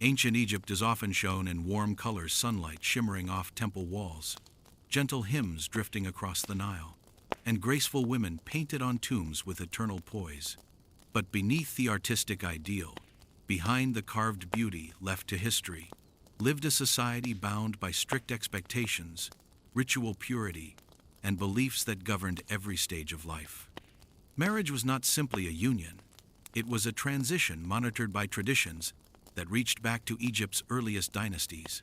Ancient Egypt is often shown in warm colors, sunlight shimmering off temple walls, gentle hymns drifting across the Nile, and graceful women painted on tombs with eternal poise. But beneath the artistic ideal, behind the carved beauty left to history, lived a society bound by strict expectations, ritual purity, and beliefs that governed every stage of life. Marriage was not simply a union, it was a transition monitored by traditions that reached back to Egypt's earliest dynasties.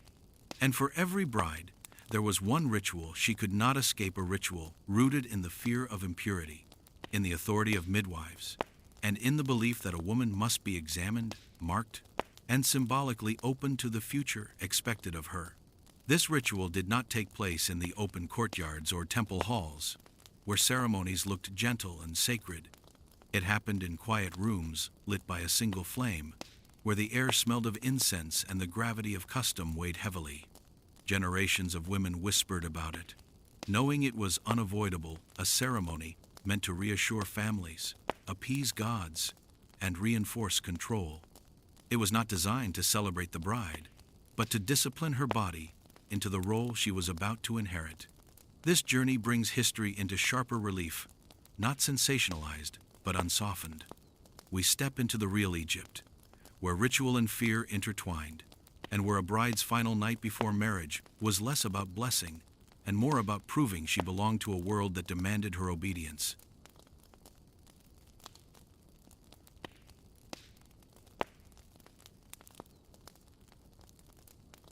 And for every bride, there was one ritual she could not escape, a ritual rooted in the fear of impurity, in the authority of midwives, and in the belief that a woman must be examined, marked, and symbolically open to the future expected of her. This ritual did not take place in the open courtyards or temple halls, where ceremonies looked gentle and sacred. It happened in quiet rooms lit by a single flame, where the air smelled of incense and the gravity of custom weighed heavily. Generations of women whispered about it, knowing it was unavoidable, a ceremony meant to reassure families, appease gods, and reinforce control. It was not designed to celebrate the bride, but to discipline her body into the role she was about to inherit. This journey brings history into sharper relief, not sensationalized, but unsoftened. We step into the real Egypt, where ritual and fear intertwined, and where a bride's final night before marriage was less about blessing and more about proving she belonged to a world that demanded her obedience.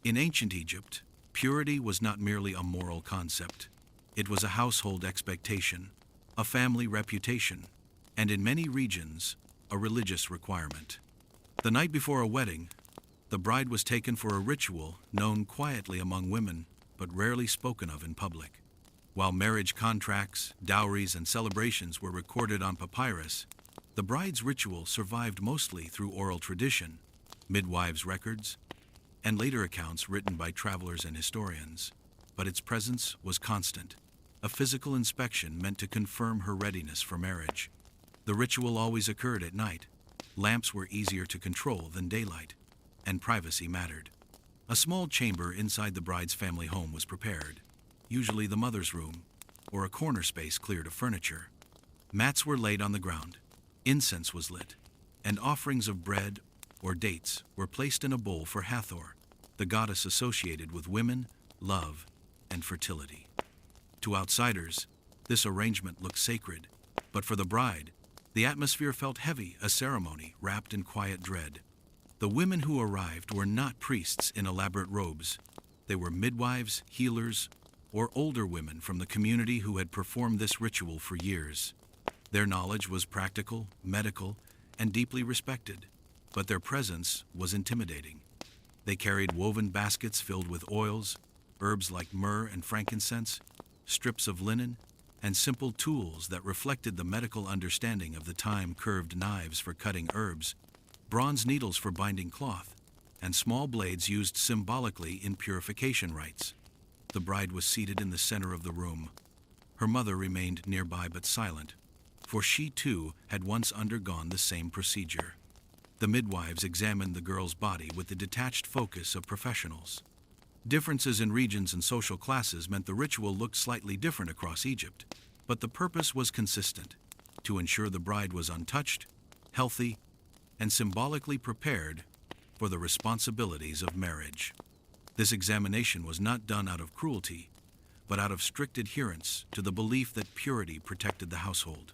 In ancient Egypt, purity was not merely a moral concept. It was a household expectation, a family reputation, and in many regions, a religious requirement. The night before a wedding, the bride was taken for a ritual known quietly among women, but rarely spoken of in public. While marriage contracts, dowries, and celebrations were recorded on papyrus, the bride's ritual survived mostly through oral tradition, midwives' records, and later accounts written by travelers and historians. But its presence was constant, a physical inspection meant to confirm her readiness for marriage. The ritual always occurred at night. Lamps were easier to control than daylight, and privacy mattered. A small chamber inside the bride's family home was prepared, usually the mother's room, or a corner space cleared of furniture. Mats were laid on the ground, incense was lit, and offerings of bread or dates were placed in a bowl for Hathor, the goddess associated with women, love, and fertility. To outsiders, this arrangement looked sacred, but for the bride, the atmosphere felt heavy, a ceremony wrapped in quiet dread. The women who arrived were not priests in elaborate robes. They were midwives, healers, or older women from the community who had performed this ritual for years. Their knowledge was practical, medical, and deeply respected, but their presence was intimidating. They carried woven baskets filled with oils, herbs like myrrh and frankincense, strips of linen, and simple tools that reflected the medical understanding of the time: curved knives for cutting herbs, bronze needles for binding cloth, and small blades used symbolically in purification rites. The bride was seated in the center of the room. Her mother remained nearby but silent, for she too had once undergone the same procedure. The midwives examined the girl's body with the detached focus of professionals. Differences in regions and social classes meant the ritual looked slightly different across Egypt, but the purpose was consistent: to ensure the bride was untouched, healthy, and symbolically prepared for the responsibilities of marriage. This examination was not done out of cruelty, but out of strict adherence to the belief that purity protected the household.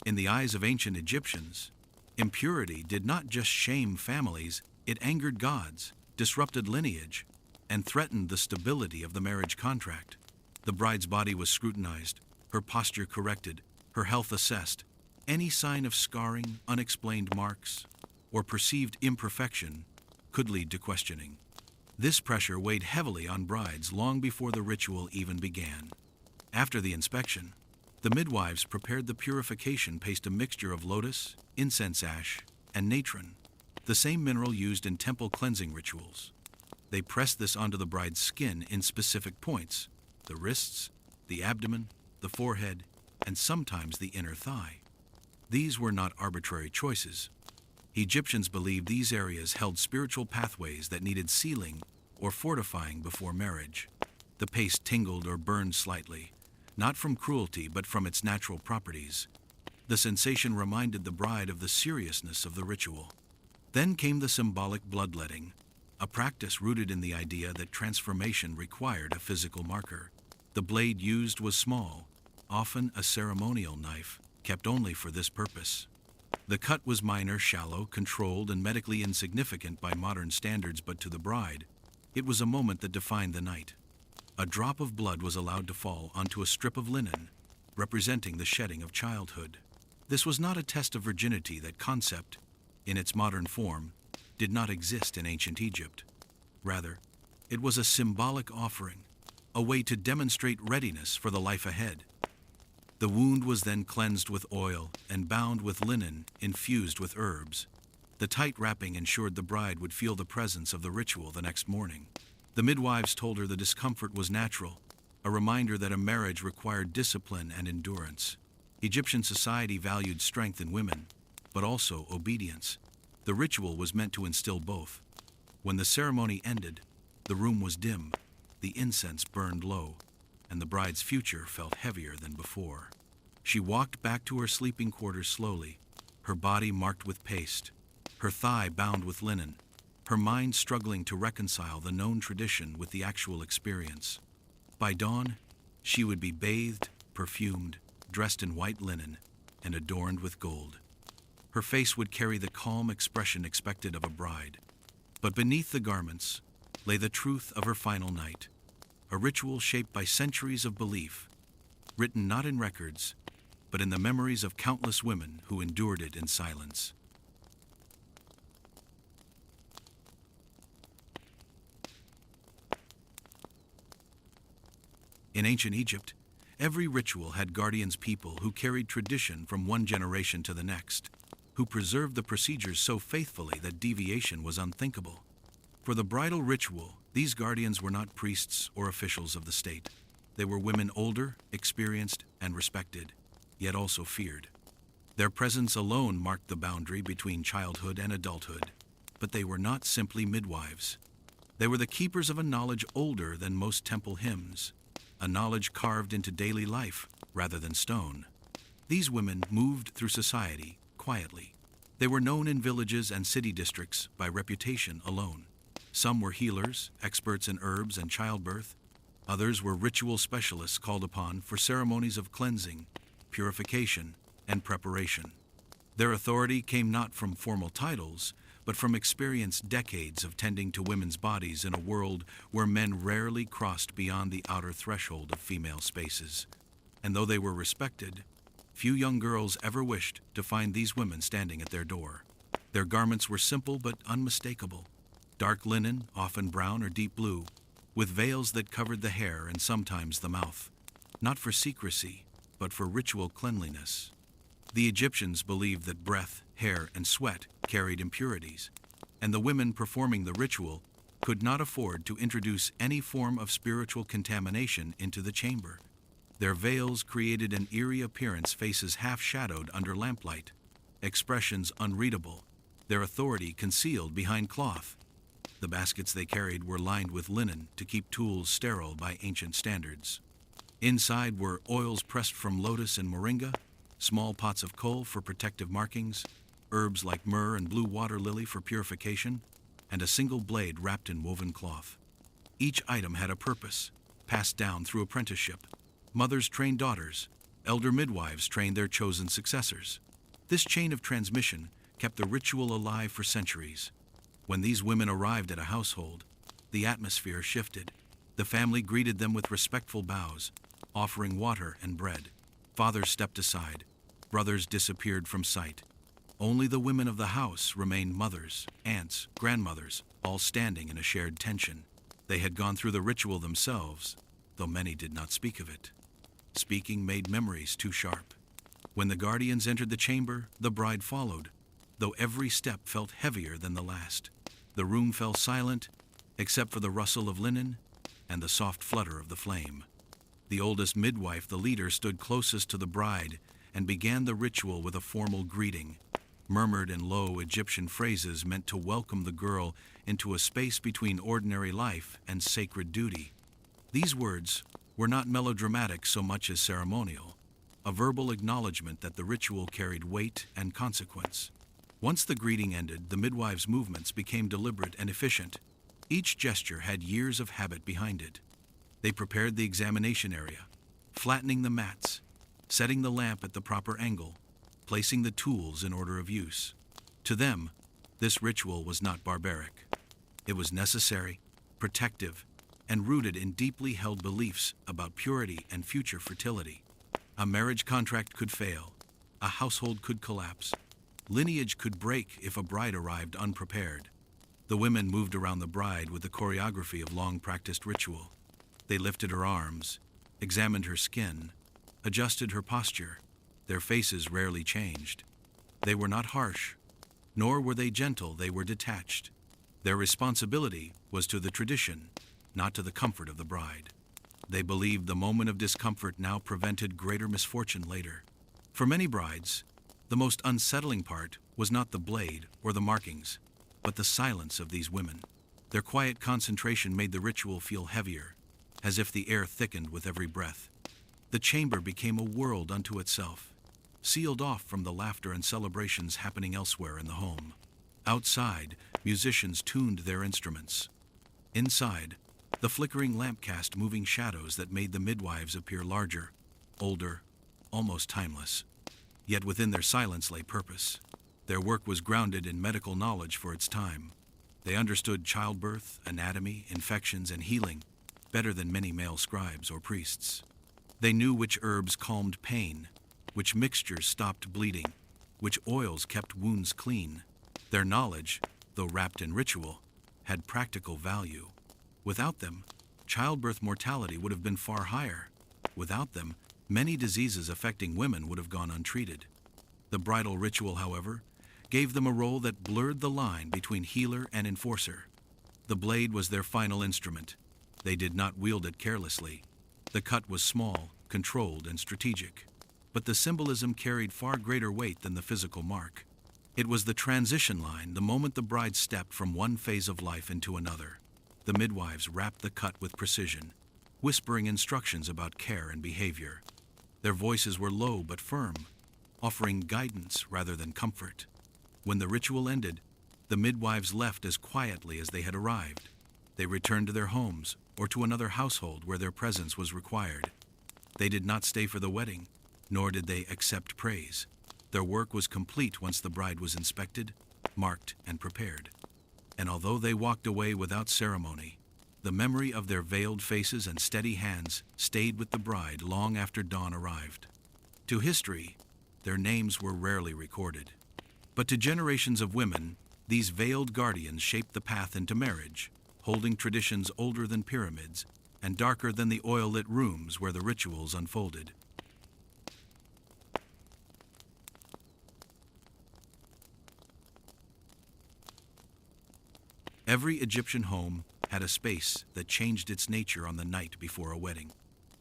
In the eyes of ancient Egyptians, impurity did not just shame families, it angered gods, disrupted lineage, and threatened the stability of the marriage contract. The bride's body was scrutinized, her posture corrected, her health assessed. Any sign of scarring, unexplained marks, or perceived imperfection could lead to questioning. This pressure weighed heavily on brides long before the ritual even began. After the inspection, the midwives prepared the purification paste, a mixture of lotus, incense ash, and natron, the same mineral used in temple cleansing rituals. They pressed this onto the bride's skin in specific points: the wrists, the abdomen, the forehead, and sometimes the inner thigh. These were not arbitrary choices. Egyptians believed these areas held spiritual pathways that needed sealing or fortifying before marriage. The paste tingled or burned slightly, not from cruelty but from its natural properties. The sensation reminded the bride of the seriousness of the ritual. Then came the symbolic bloodletting, a practice rooted in the idea that transformation required a physical marker. The blade used was small, often a ceremonial knife, kept only for this purpose. The cut was minor, shallow, controlled, and medically insignificant by modern standards, but to the bride, it was a moment that defined the night. A drop of blood was allowed to fall onto a strip of linen, representing the shedding of childhood. This was not a test of virginity. That concept, in its modern form, did not exist in ancient Egypt. Rather, it was a symbolic offering, a way to demonstrate readiness for the life ahead. The wound was then cleansed with oil and bound with linen infused with herbs. The tight wrapping ensured the bride would feel the presence of the ritual the next morning. The midwives told her the discomfort was natural, a reminder that a marriage required discipline and endurance. Egyptian society valued strength in women, but also obedience. The ritual was meant to instill both. When the ceremony ended, the room was dim, the incense burned low, and the bride's future felt heavier than before. She walked back to her sleeping quarters slowly, her body marked with paste, her thigh bound with linen, her mind struggling to reconcile the known tradition with the actual experience. By dawn, she would be bathed, perfumed, dressed in white linen, and adorned with gold. Her face would carry the calm expression expected of a bride. But beneath the garments lay the truth of her final night, a ritual shaped by centuries of belief, written not in records, but in the memories of countless women who endured it in silence. In ancient Egypt, every ritual had guardians, people who carried tradition from one generation to the next, who preserved the procedures so faithfully that deviation was unthinkable. For the bridal ritual, these guardians were not priests or officials of the state. They were women older, experienced, and respected, yet also feared. Their presence alone marked the boundary between childhood and adulthood, but they were not simply midwives. They were the keepers of a knowledge older than most temple hymns, a knowledge carved into daily life rather than stone. These women moved through society quietly. They were known in villages and city districts by reputation alone. Some were healers, experts in herbs and childbirth. Others were ritual specialists called upon for ceremonies of cleansing, purification, and preparation. Their authority came not from formal titles, but from experienced decades of tending to women's bodies in a world where men rarely crossed beyond the outer threshold of female spaces. And though they were respected, few young girls ever wished to find these women standing at their door. Their garments were simple but unmistakable. Dark linen, often brown or deep blue, with veils that covered the hair and sometimes the mouth, not for secrecy, but for ritual cleanliness. The Egyptians believed that breath, hair, and sweat carried impurities, and the women performing the ritual could not afford to introduce any form of spiritual contamination into the chamber. Their veils created an eerie appearance, faces half-shadowed under lamplight, expressions unreadable, their authority concealed behind cloth. The baskets they carried were lined with linen to keep tools sterile by ancient standards. Inside were oils pressed from lotus and moringa, small pots of kohl for protective markings, herbs like myrrh and blue water lily for purification, and a single blade wrapped in woven cloth. Each item had a purpose, passed down through apprenticeship. Mothers trained daughters, elder midwives trained their chosen successors. This chain of transmission kept the ritual alive for centuries. When these women arrived at a household, the atmosphere shifted. The family greeted them with respectful bows, offering water and bread. Fathers stepped aside. Brothers disappeared from sight. Only the women of the house remained, mothers, aunts, grandmothers, all standing in a shared tension. They had gone through the ritual themselves, though many did not speak of it. Speaking made memories too sharp. When the guardians entered the chamber, the bride followed, though every step felt heavier than the last. The room fell silent, except for the rustle of linen and the soft flutter of the flame. The oldest midwife, the leader, stood closest to the bride and began the ritual with a formal greeting. murmured in low Egyptian phrases meant to welcome the girl into a space between ordinary life and sacred duty. These words were not melodramatic so much as ceremonial, a verbal acknowledgement that the ritual carried weight and consequence. Once the greeting ended, the midwives' movements became deliberate and efficient. Each gesture had years of habit behind it. They prepared the examination area, flattening the mats, setting the lamp at the proper angle, placing the tools in order of use. To them, this ritual was not barbaric. It was necessary, protective, and rooted in deeply held beliefs about purity and future fertility. A marriage contract could fail, a household could collapse, lineage could break if a bride arrived unprepared. The women moved around the bride with the choreography of long-practiced ritual. They lifted her arms, examined her skin, adjusted her posture. Their faces rarely changed. They were not harsh, nor were they gentle, they were detached. Their responsibility was to the tradition, not to the comfort of the bride. They believed the moment of discomfort now prevented greater misfortune later. For many brides, the most unsettling part was not the blade or the markings, but the silence of these women. Their quiet concentration made the ritual feel heavier, as if the air thickened with every breath. The chamber became a world unto itself, sealed off from the laughter and celebrations happening elsewhere in the home. Outside, musicians tuned their instruments. Inside, the flickering lamp cast moving shadows that made the midwives appear larger, older, almost timeless. Yet within their silence lay purpose. Their work was grounded in medical knowledge for its time. They understood childbirth, anatomy, infections, and healing better than many male scribes or priests. They knew which herbs calmed pain, which mixtures stopped bleeding, which oils kept wounds clean. Their knowledge, though wrapped in ritual, had practical value. Without them, childbirth mortality would have been far higher. Without them, many diseases affecting women would have gone untreated. The bridal ritual, however, gave them a role that blurred the line between healer and enforcer. The blade was their final instrument. They did not wield it carelessly. The cut was small, controlled, and strategic. But the symbolism carried far greater weight than the physical mark. It was the transition line, the moment the bride stepped from one phase of life into another. The midwives wrapped the cut with precision, whispering instructions about care and behavior. Their voices were low but firm, offering guidance rather than comfort. When the ritual ended, the midwives left as quietly as they had arrived. They returned to their homes or to another household where their presence was required. They did not stay for the wedding, nor did they accept praise. Their work was complete once the bride was inspected, marked, and prepared. And although they walked away without ceremony, the memory of their veiled faces and steady hands stayed with the bride long after dawn arrived. To history, their names were rarely recorded. But to generations of women, these veiled guardians shaped the path into marriage, holding traditions older than pyramids and darker than the oil-lit rooms where the rituals unfolded. Every Egyptian home had a space that changed its nature on the night before a wedding.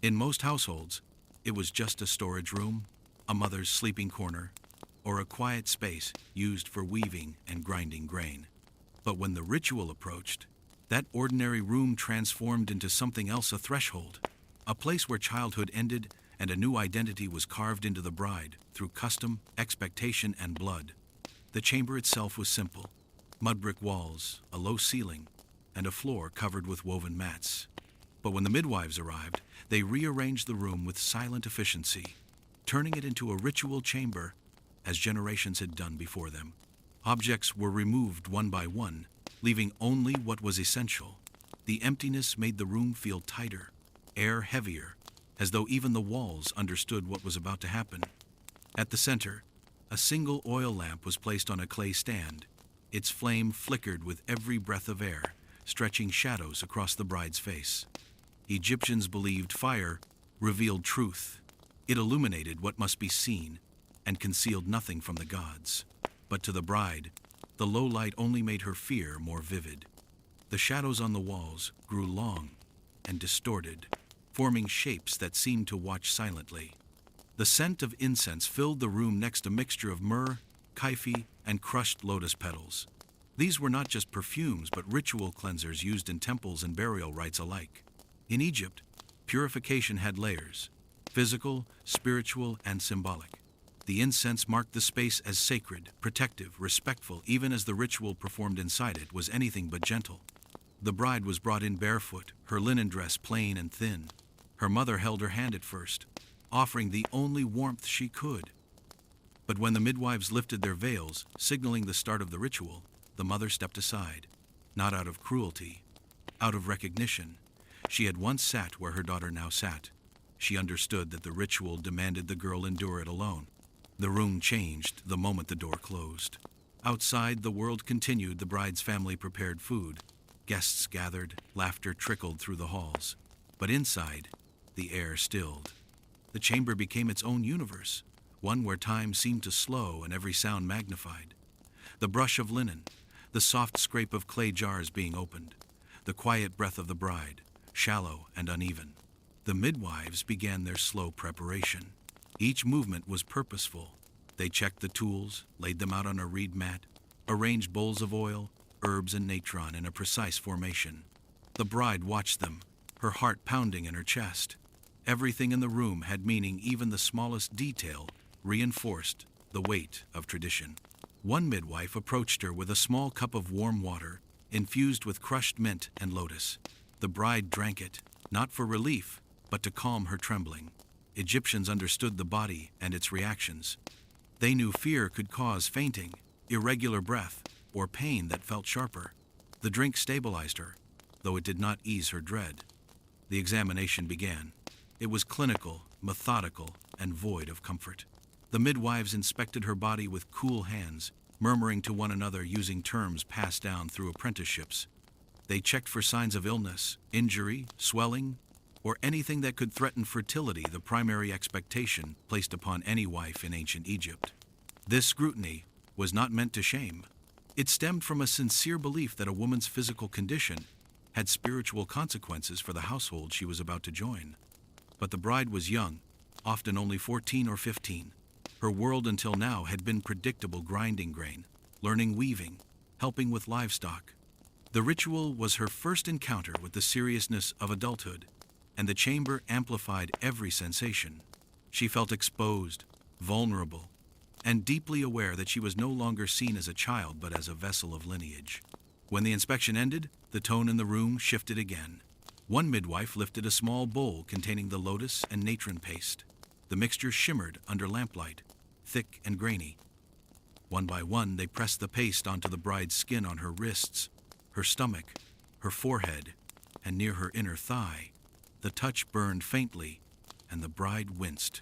In most households, it was just a storage room, a mother's sleeping corner, or a quiet space used for weaving and grinding grain. But when the ritual approached, that ordinary room transformed into something else, a threshold, a place where childhood ended and a new identity was carved into the bride through custom, expectation, and blood. The chamber itself was simple: mud brick walls, a low ceiling, and a floor covered with woven mats. But when the midwives arrived, they rearranged the room with silent efficiency, turning it into a ritual chamber as generations had done before them. Objects were removed one by one, leaving only what was essential. The emptiness made the room feel tighter, air heavier, as though even the walls understood what was about to happen. At the center, a single oil lamp was placed on a clay stand. Its flame flickered with every breath of air, stretching shadows across the bride's face. Egyptians believed fire revealed truth. It illuminated what must be seen and concealed nothing from the gods. But to the bride, the low light only made her fear more vivid. The shadows on the walls grew long and distorted, forming shapes that seemed to watch silently. The scent of incense filled the room, next a mixture of myrrh, kaifi, and crushed lotus petals. These were not just perfumes but ritual cleansers used in temples and burial rites alike. In Egypt, purification had layers: physical, spiritual, and symbolic. The incense marked the space as sacred, protective, respectful, even as the ritual performed inside it was anything but gentle. The bride was brought in barefoot, her linen dress plain and thin. Her mother held her hand at first, offering the only warmth she could. But when the midwives lifted their veils, signaling the start of the ritual, the mother stepped aside, not out of cruelty, out of recognition. She had once sat where her daughter now sat. She understood that the ritual demanded the girl endure it alone. The room changed the moment the door closed. Outside, the world continued. The bride's family prepared food. Guests gathered, laughter trickled through the halls. But inside, the air stilled. The chamber became its own universe, one where time seemed to slow and every sound magnified. The brush of linen, the soft scrape of clay jars being opened, the quiet breath of the bride, shallow and uneven. The midwives began their slow preparation. Each movement was purposeful. They checked the tools, laid them out on a reed mat, arranged bowls of oil, herbs and natron in a precise formation. The bride watched them, her heart pounding in her chest. Everything in the room had meaning, even the smallest detail reinforced the weight of tradition. One midwife approached her with a small cup of warm water, infused with crushed mint and lotus. The bride drank it, not for relief, but to calm her trembling. Egyptians understood the body and its reactions. They knew fear could cause fainting, irregular breath, or pain that felt sharper. The drink stabilized her, though it did not ease her dread. The examination began. It was clinical, methodical, and void of comfort. The midwives inspected her body with cool hands, murmuring to one another using terms passed down through apprenticeships. They checked for signs of illness, injury, swelling, or anything that could threaten fertility, the primary expectation placed upon any wife in ancient Egypt. This scrutiny was not meant to shame. It stemmed from a sincere belief that a woman's physical condition had spiritual consequences for the household she was about to join. But the bride was young, often only 14 or 15. Her world until now had been predictable: grinding grain, learning weaving, helping with livestock. The ritual was her first encounter with the seriousness of adulthood, and the chamber amplified every sensation. She felt exposed, vulnerable, and deeply aware that she was no longer seen as a child but as a vessel of lineage. When the inspection ended, the tone in the room shifted again. One midwife lifted a small bowl containing the lotus and natron paste. The mixture shimmered under lamplight, thick and grainy. One by one, they pressed the paste onto the bride's skin, on her wrists, her stomach, her forehead, and near her inner thigh. The touch burned faintly, and the bride winced.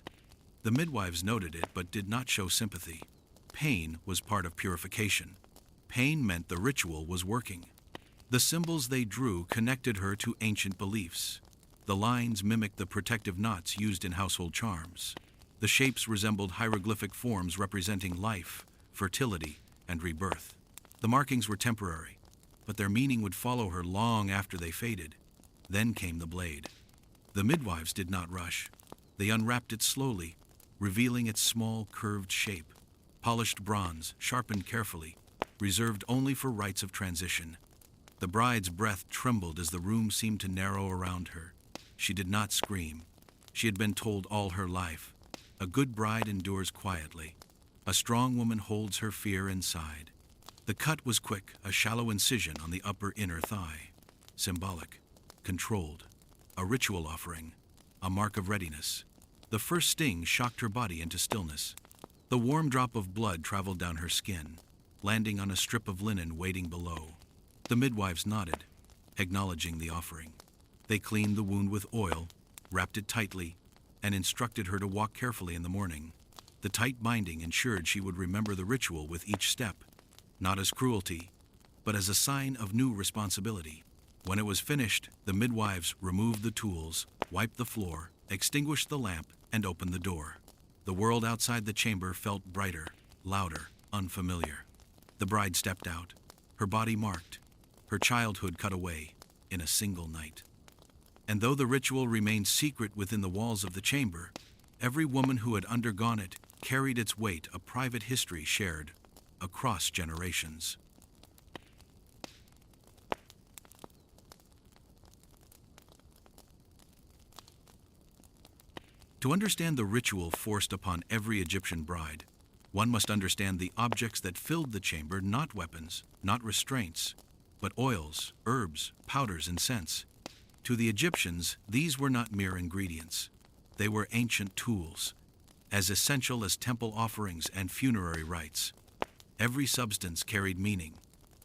The midwives noted it but did not show sympathy. Pain was part of purification. Pain meant the ritual was working. The symbols they drew connected her to ancient beliefs. The lines mimicked the protective knots used in household charms. The shapes resembled hieroglyphic forms representing life, fertility, and rebirth. The markings were temporary, but their meaning would follow her long after they faded. Then came the blade. The midwives did not rush. They unwrapped it slowly, revealing its small, curved shape. Polished bronze, sharpened carefully, reserved only for rites of transition. The bride's breath trembled as the room seemed to narrow around her. She did not scream. She had been told all her life. A good bride endures quietly. A strong woman holds her fear inside. The cut was quick, a shallow incision on the upper inner thigh. Symbolic, controlled, a ritual offering, a mark of readiness. The first sting shocked her body into stillness. The warm drop of blood traveled down her skin, landing on a strip of linen waiting below. The midwives nodded, acknowledging the offering. They cleaned the wound with oil, wrapped it tightly, and instructed her to walk carefully in the morning. The tight binding ensured she would remember the ritual with each step, not as cruelty, but as a sign of new responsibility. When it was finished, the midwives removed the tools, wiped the floor, extinguished the lamp, and opened the door. The world outside the chamber felt brighter, louder, unfamiliar. The bride stepped out, her body marked, her childhood cut away in a single night. And though the ritual remained secret within the walls of the chamber, every woman who had undergone it carried its weight, a private history shared across generations. To understand the ritual forced upon every Egyptian bride, one must understand the objects that filled the chamber, not weapons, not restraints, but oils, herbs, powders, and scents. To the Egyptians, these were not mere ingredients. They were ancient tools, as essential as temple offerings and funerary rites. Every substance carried meaning,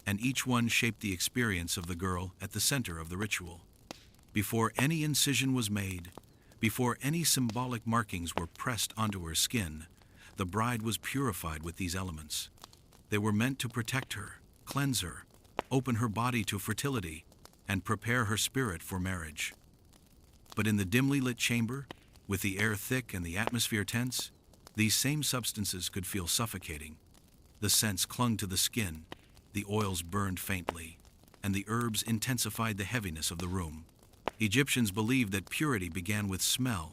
and each one shaped the experience of the girl at the center of the ritual. Before any incision was made, before any symbolic markings were pressed onto her skin, the bride was purified with these elements. They were meant to protect her, cleanse her, open her body to fertility, and prepare her spirit for marriage. But in the dimly lit chamber, with the air thick and the atmosphere tense, these same substances could feel suffocating. The scents clung to the skin, the oils burned faintly, and the herbs intensified the heaviness of the room. Egyptians believed that purity began with smell.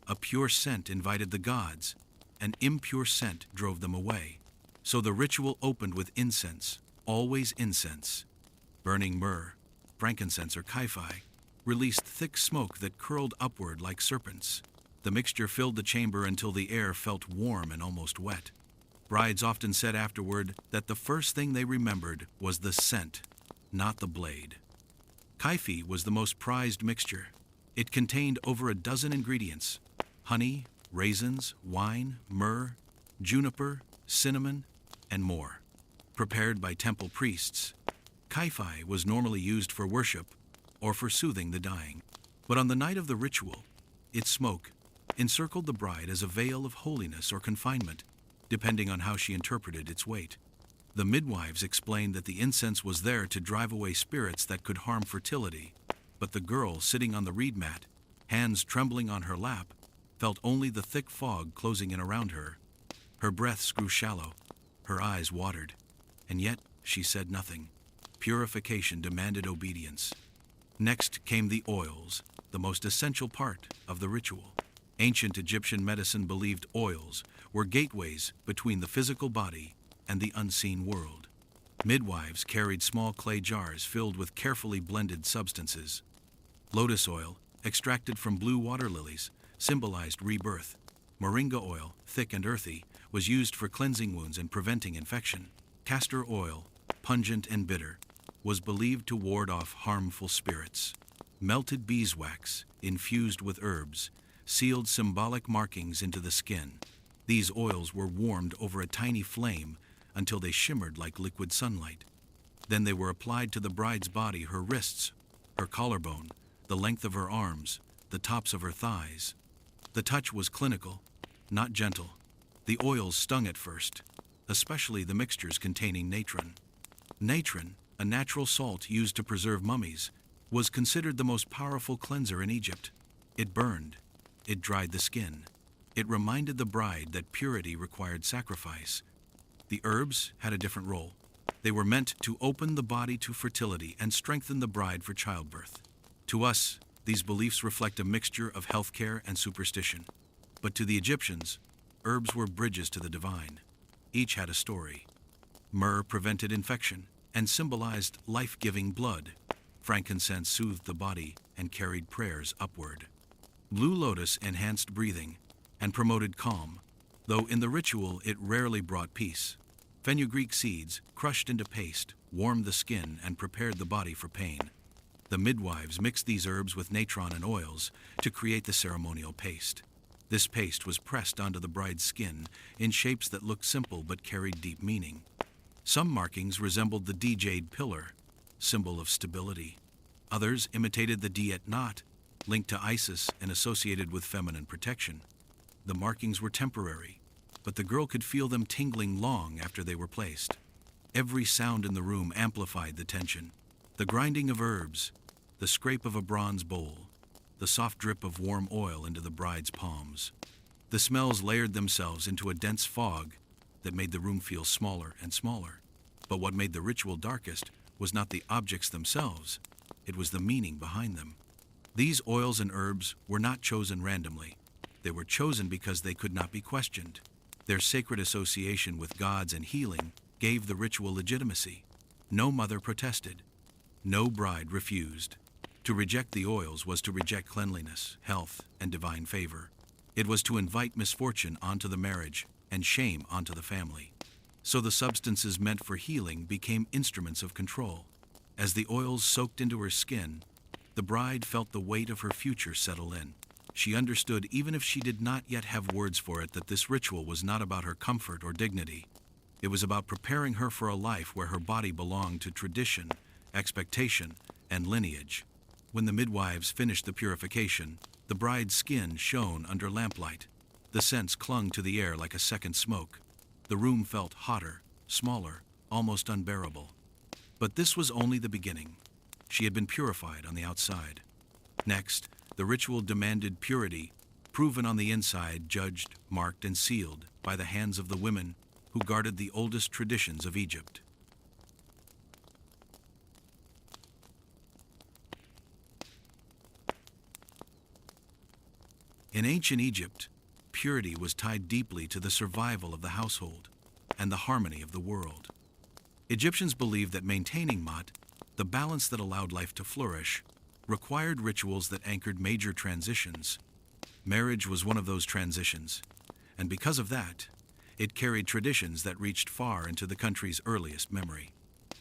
A pure scent invited the gods, an impure scent drove them away. So the ritual opened with incense, always incense. Burning myrrh, frankincense or kaifi, released thick smoke that curled upward like serpents. The mixture filled the chamber until the air felt warm and almost wet. Brides often said afterward that the first thing they remembered was the scent, not the blade. Kaifi was the most prized mixture. It contained over a dozen ingredients: honey, raisins, wine, myrrh, juniper, cinnamon, and more. Prepared by temple priests, kaifi was normally used for worship or for soothing the dying. But on the night of the ritual, its smoke encircled the bride as a veil of holiness or confinement, depending on how she interpreted its weight. The midwives explained that the incense was there to drive away spirits that could harm fertility, but the girl sitting on the reed mat, hands trembling on her lap, felt only the thick fog closing in around her. Her breaths grew shallow, her eyes watered, and yet she said nothing. Purification demanded obedience. Next came the oils, the most essential part of the ritual. Ancient Egyptian medicine believed oils were gateways between the physical body and the unseen world. Midwives carried small clay jars filled with carefully blended substances. Lotus oil, extracted from blue water lilies, symbolized rebirth. Moringa oil, thick and earthy, was used for cleansing wounds and preventing infection. Castor oil, pungent and bitter, was believed to ward off harmful spirits. Melted beeswax, infused with herbs, sealed symbolic markings into the skin. These oils were warmed over a tiny flame until they shimmered like liquid sunlight. Then they were applied to the bride's body, her wrists, her collarbone, the length of her arms, the tops of her thighs. The touch was clinical, not gentle. The oils stung at first, especially the mixtures containing natron. Natron, a natural salt used to preserve mummies, was considered the most powerful cleanser in Egypt. It burned. It dried the skin. It reminded the bride that purity required sacrifice. The herbs had a different role. They were meant to open the body to fertility and strengthen the bride for childbirth. To us, these beliefs reflect a mixture of healthcare and superstition. But to the Egyptians, herbs were bridges to the divine. Each had a story. Myrrh prevented infection and symbolized life-giving blood. Frankincense soothed the body and carried prayers upward. Blue lotus enhanced breathing and promoted calm, though in the ritual it rarely brought peace. Fenugreek seeds, crushed into paste, warmed the skin and prepared the body for pain. The midwives mixed these herbs with natron and oils to create the ceremonial paste. This paste was pressed onto the bride's skin in shapes that looked simple but carried deep meaning. Some markings resembled the D-jade pillar, symbol of stability. Others imitated the diet knot, linked to Isis and associated with feminine protection. The markings were temporary, but the girl could feel them tingling long after they were placed. Every sound in the room amplified the tension. The grinding of herbs, the scrape of a bronze bowl, the soft drip of warm oil into the bride's palms. The smells layered themselves into a dense fog that made the room feel smaller and smaller. But what made the ritual darkest was not the objects themselves, it was the meaning behind them. These oils and herbs were not chosen randomly. They were chosen because they could not be questioned. Their sacred association with gods and healing gave the ritual legitimacy. No mother protested. No bride refused. To reject the oils was to reject cleanliness, health, and divine favor. It was to invite misfortune onto the marriage and shame onto the family. So the substances meant for healing became instruments of control. As the oils soaked into her skin, the bride felt the weight of her future settle in. She understood, even if she did not yet have words for it, that this ritual was not about her comfort or dignity. It was about preparing her for a life where her body belonged to tradition, expectation, and lineage. When the midwives finished the purification, the bride's skin shone under lamplight. The scents clung to the air like a second smoke. The room felt hotter, smaller, almost unbearable. But this was only the beginning. She had been purified on the outside. Next, the ritual demanded purity, proven on the inside, judged, marked, and sealed by the hands of the women who guarded the oldest traditions of Egypt. In ancient Egypt, purity was tied deeply to the survival of the household and the harmony of the world. Egyptians believed that maintaining Mat, the balance that allowed life to flourish, required rituals that anchored major transitions. Marriage was one of those transitions, and because of that, it carried traditions that reached far into the country's earliest memory.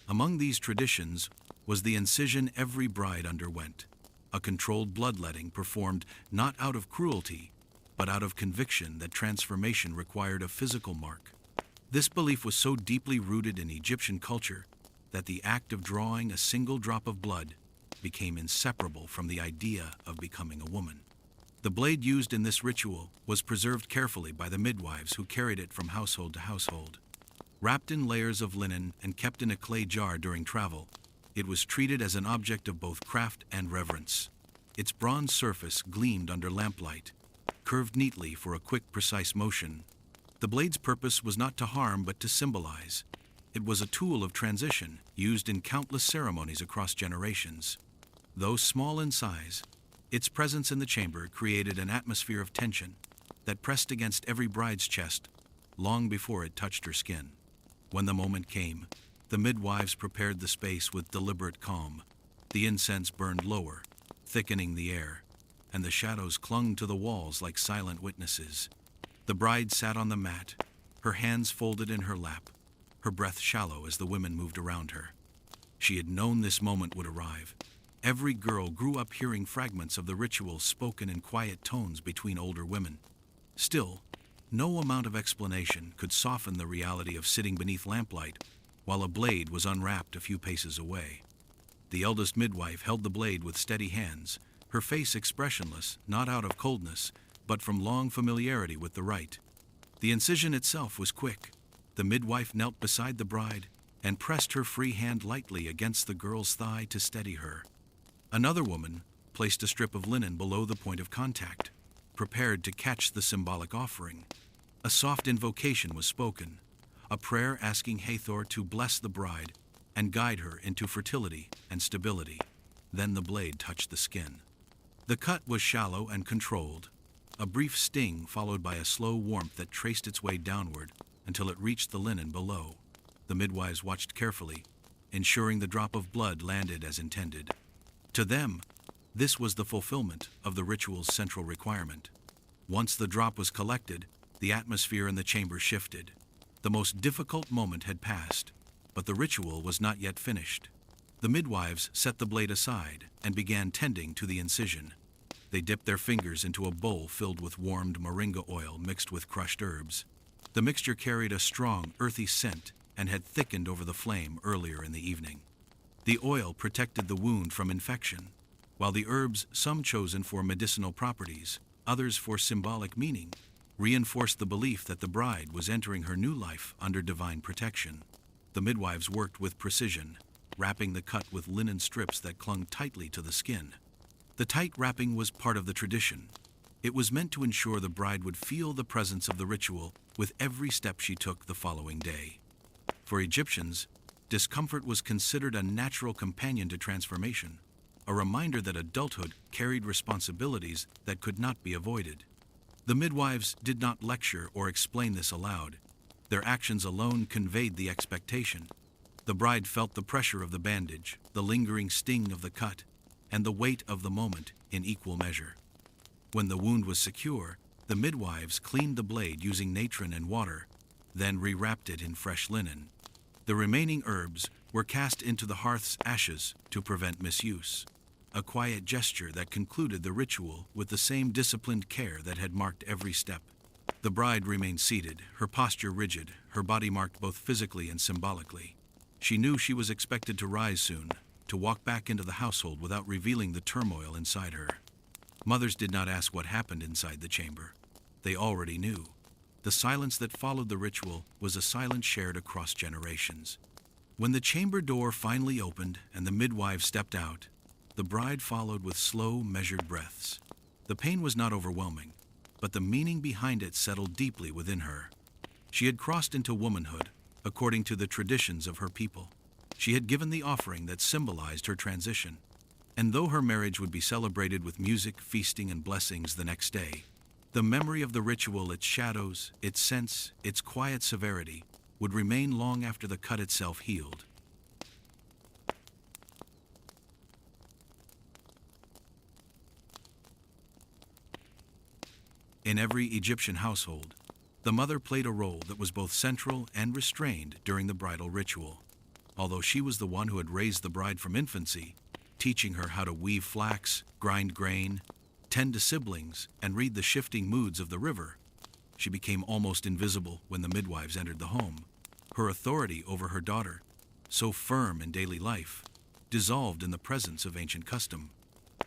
Among these traditions was the incision every bride underwent, a controlled bloodletting performed not out of cruelty, but out of conviction that transformation required a physical mark. This belief was so deeply rooted in Egyptian culture that the act of drawing a single drop of blood became inseparable from the idea of becoming a woman. The blade used in this ritual was preserved carefully by the midwives who carried it from household to household. Wrapped in layers of linen and kept in a clay jar during travel, it was treated as an object of both craft and reverence. Its bronze surface gleamed under lamplight, curved neatly for a quick, precise motion. The blade's purpose was not to harm but to symbolize. It was a tool of transition, used in countless ceremonies across generations. Though small in size, its presence in the chamber created an atmosphere of tension that pressed against every bride's chest long before it touched her skin. When the moment came, the midwives prepared the space with deliberate calm. The incense burned lower, thickening the air, and the shadows clung to the walls like silent witnesses. The bride sat on the mat, her hands folded in her lap, her breath shallow as the women moved around her. She had known this moment would arrive. Every girl grew up hearing fragments of the ritual spoken in quiet tones between older women. Still, no amount of explanation could soften the reality of sitting beneath lamplight while a blade was unwrapped a few paces away. The eldest midwife held the blade with steady hands, her face expressionless, not out of coldness, but from long familiarity with the rite. The incision itself was quick. The midwife knelt beside the bride and pressed her free hand lightly against the girl's thigh to steady her. Another woman placed a strip of linen below the point of contact, prepared to catch the symbolic offering. A soft invocation was spoken, a prayer asking Hathor to bless the bride and guide her into fertility and stability. Then the blade touched the skin. The cut was shallow and controlled, a brief sting followed by a slow warmth that traced its way downward until it reached the linen below. The midwives watched carefully, ensuring the drop of blood landed as intended. To them, this was the fulfillment of the ritual's central requirement. Once the drop was collected, the atmosphere in the chamber shifted. The most difficult moment had passed, but the ritual was not yet finished. The midwives set the blade aside and began tending to the incision. They dipped their fingers into a bowl filled with warmed moringa oil mixed with crushed herbs. The mixture carried a strong, earthy scent and had thickened over the flame earlier in the evening. The oil protected the wound from infection, while the herbs, some chosen for medicinal properties, others for symbolic meaning, reinforced the belief that the bride was entering her new life under divine protection. The midwives worked with precision, wrapping the cut with linen strips that clung tightly to the skin. The tight wrapping was part of the tradition. It was meant to ensure the bride would feel the presence of the ritual with every step she took the following day. For Egyptians, discomfort was considered a natural companion to transformation, a reminder that adulthood carried responsibilities that could not be avoided. The midwives did not lecture or explain this aloud. Their actions alone conveyed the expectation. The bride felt the pressure of the bandage, the lingering sting of the cut, and the weight of the moment in equal measure. When the wound was secure, the midwives cleaned the blade using natron and water, then rewrapped it in fresh linen. The remaining herbs were cast into the hearth's ashes to prevent misuse, a quiet gesture that concluded the ritual with the same disciplined care that had marked every step. The bride remained seated, her posture rigid, her body marked both physically and symbolically. She knew she was expected to rise soon, to walk back into the household without revealing the turmoil inside her. Mothers did not ask what happened inside the chamber. They already knew. The silence that followed the ritual was a silence shared across generations. When the chamber door finally opened and the midwife stepped out, the bride followed with slow, measured breaths. The pain was not overwhelming, but the meaning behind it settled deeply within her. She had crossed into womanhood, according to the traditions of her people. She had given the offering that symbolized her transition. And though her marriage would be celebrated with music, feasting, and blessings the next day, the memory of the ritual, its shadows, its sense, its quiet severity, would remain long after the cut itself healed. In every Egyptian household, the mother played a role that was both central and restrained during the bridal ritual. Although she was the one who had raised the bride from infancy, teaching her how to weave flax, grind grain, tend to siblings, and read the shifting moods of the river, she became almost invisible when the midwives entered the home. Her authority over her daughter, so firm in daily life, dissolved in the presence of ancient custom.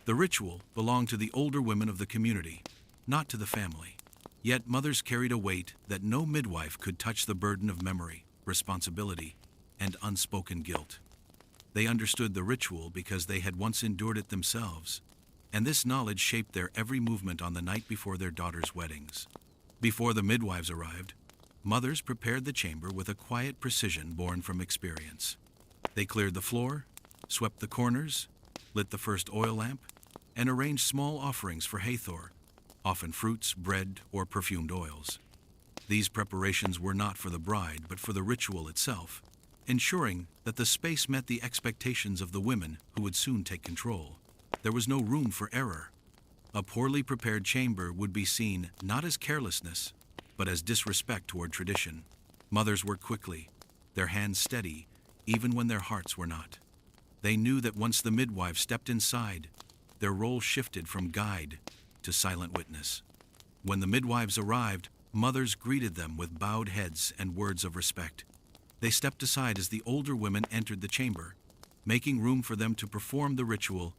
The ritual belonged to the older women of the community, not to the family. Yet mothers carried a weight that no midwife could touch: the burden of memory, responsibility, and unspoken guilt. They understood the ritual because they had once endured it themselves, and this knowledge shaped their every movement on the night before their daughters' weddings. Before the midwives arrived, mothers prepared the chamber with a quiet precision born from experience. They cleared the floor, swept the corners, lit the first oil lamp, and arranged small offerings for Hathor, often fruits, bread, or perfumed oils. These preparations were not for the bride, but for the ritual itself, ensuring that the space met the expectations of the women who would soon take control. There was no room for error. A poorly prepared chamber would be seen not as carelessness, but as disrespect toward tradition. Mothers worked quickly, their hands steady, even when their hearts were not. They knew that once the midwife stepped inside, their role shifted from guide to silent witness. When the midwives arrived, mothers greeted them with bowed heads and words of respect. They stepped aside as the older women entered the chamber, making room for them to perform the ritual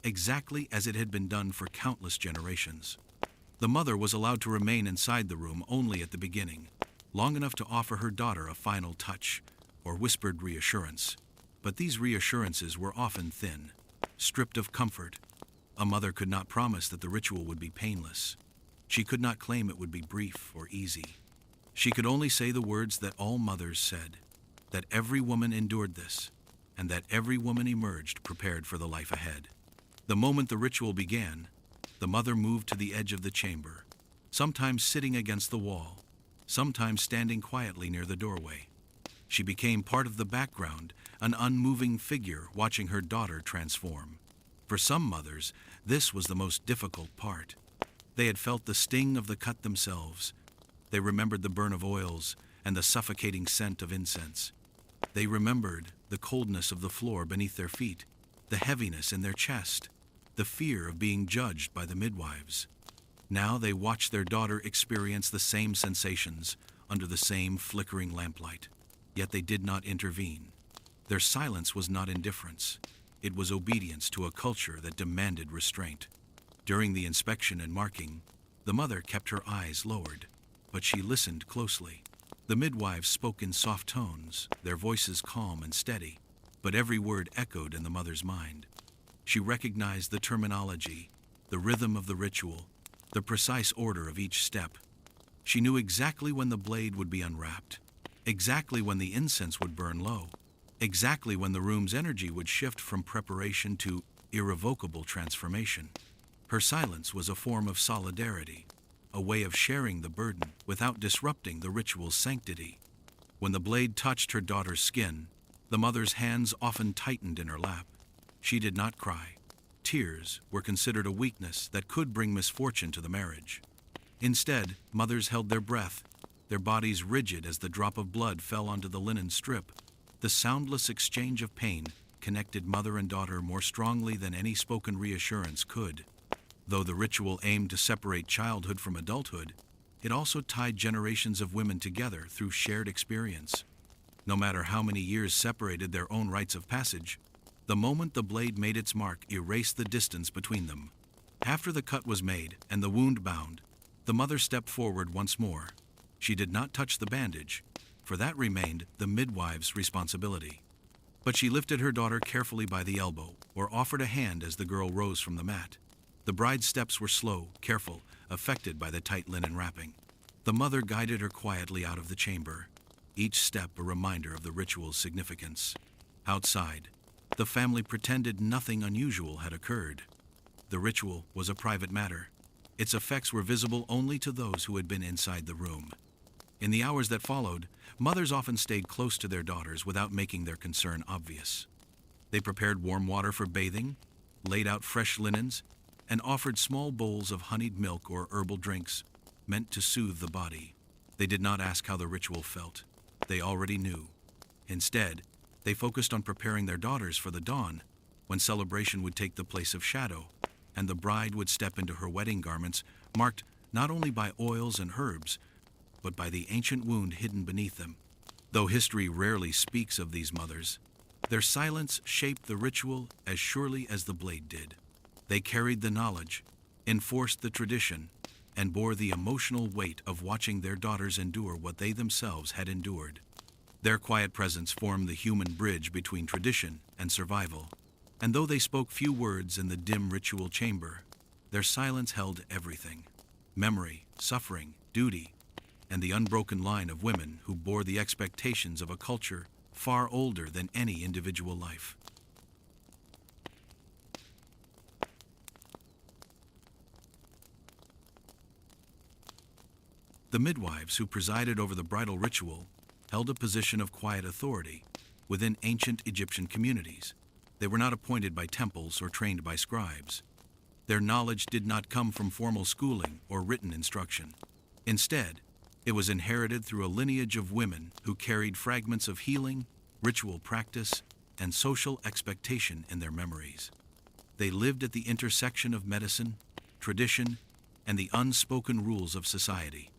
exactly as it had been done for countless generations. The mother was allowed to remain inside the room only at the beginning, long enough to offer her daughter a final touch or whispered reassurance. But these reassurances were often thin, stripped of comfort. A mother could not promise that the ritual would be painless. She could not claim it would be brief or easy. She could only say the words that all mothers said, that every woman endured this, and that every woman emerged prepared for the life ahead. The moment the ritual began, the mother moved to the edge of the chamber, sometimes sitting against the wall, sometimes standing quietly near the doorway. She became part of the background, an unmoving figure watching her daughter transform. For some mothers, this was the most difficult part. They had felt the sting of the cut themselves. They remembered the burn of oils and the suffocating scent of incense. They remembered the coldness of the floor beneath their feet, the heaviness in their chest, the fear of being judged by the midwives. Now they watched their daughter experience the same sensations under the same flickering lamplight. Yet they did not intervene. Their silence was not indifference. It was obedience to a culture that demanded restraint. During the inspection and marking, the mother kept her eyes lowered, but she listened closely. The midwives spoke in soft tones, their voices calm and steady, but every word echoed in the mother's mind. She recognized the terminology, the rhythm of the ritual, the precise order of each step. She knew exactly when the blade would be unwrapped, exactly when the incense would burn low, exactly when the room's energy would shift from preparation to irrevocable transformation. Her silence was a form of solidarity, a way of sharing the burden without disrupting the ritual's sanctity. When the blade touched her daughter's skin, the mother's hands often tightened in her lap. She did not cry. Tears were considered a weakness that could bring misfortune to the marriage. Instead, mothers held their breath, their bodies rigid as the drop of blood fell onto the linen strip. The soundless exchange of pain connected mother and daughter more strongly than any spoken reassurance could. Though the ritual aimed to separate childhood from adulthood, it also tied generations of women together through shared experience. No matter how many years separated their own rites of passage, the moment the blade made its mark erased the distance between them. After the cut was made and the wound bound, the mother stepped forward once more. She did not touch the bandage, for that remained the midwife's responsibility. But she lifted her daughter carefully by the elbow, or offered a hand as the girl rose from the mat. The bride's steps were slow, careful, affected by the tight linen wrapping. The mother guided her quietly out of the chamber, each step a reminder of the ritual's significance. Outside, the family pretended nothing unusual had occurred. The ritual was a private matter. Its effects were visible only to those who had been inside the room. In the hours that followed, mothers often stayed close to their daughters without making their concern obvious. They prepared warm water for bathing, laid out fresh linens, and offered small bowls of honeyed milk or herbal drinks, meant to soothe the body. They did not ask how the ritual felt. They already knew. Instead, they focused on preparing their daughters for the dawn, when celebration would take the place of shadow, and the bride would step into her wedding garments, marked not only by oils and herbs, but by the ancient wound hidden beneath them. Though history rarely speaks of these mothers, their silence shaped the ritual as surely as the blade did. They carried the knowledge, enforced the tradition, and bore the emotional weight of watching their daughters endure what they themselves had endured. Their quiet presence formed the human bridge between tradition and survival, and though they spoke few words in the dim ritual chamber, their silence held everything: memory, suffering, duty, and the unbroken line of women who bore the expectations of a culture far older than any individual life. The midwives who presided over the bridal ritual held a position of quiet authority within ancient Egyptian communities. They were not appointed by temples or trained by scribes. Their knowledge did not come from formal schooling or written instruction. Instead, it was inherited through a lineage of women who carried fragments of healing, ritual practice, and social expectation in their memories. They lived at the intersection of medicine, tradition, and the unspoken rules of society.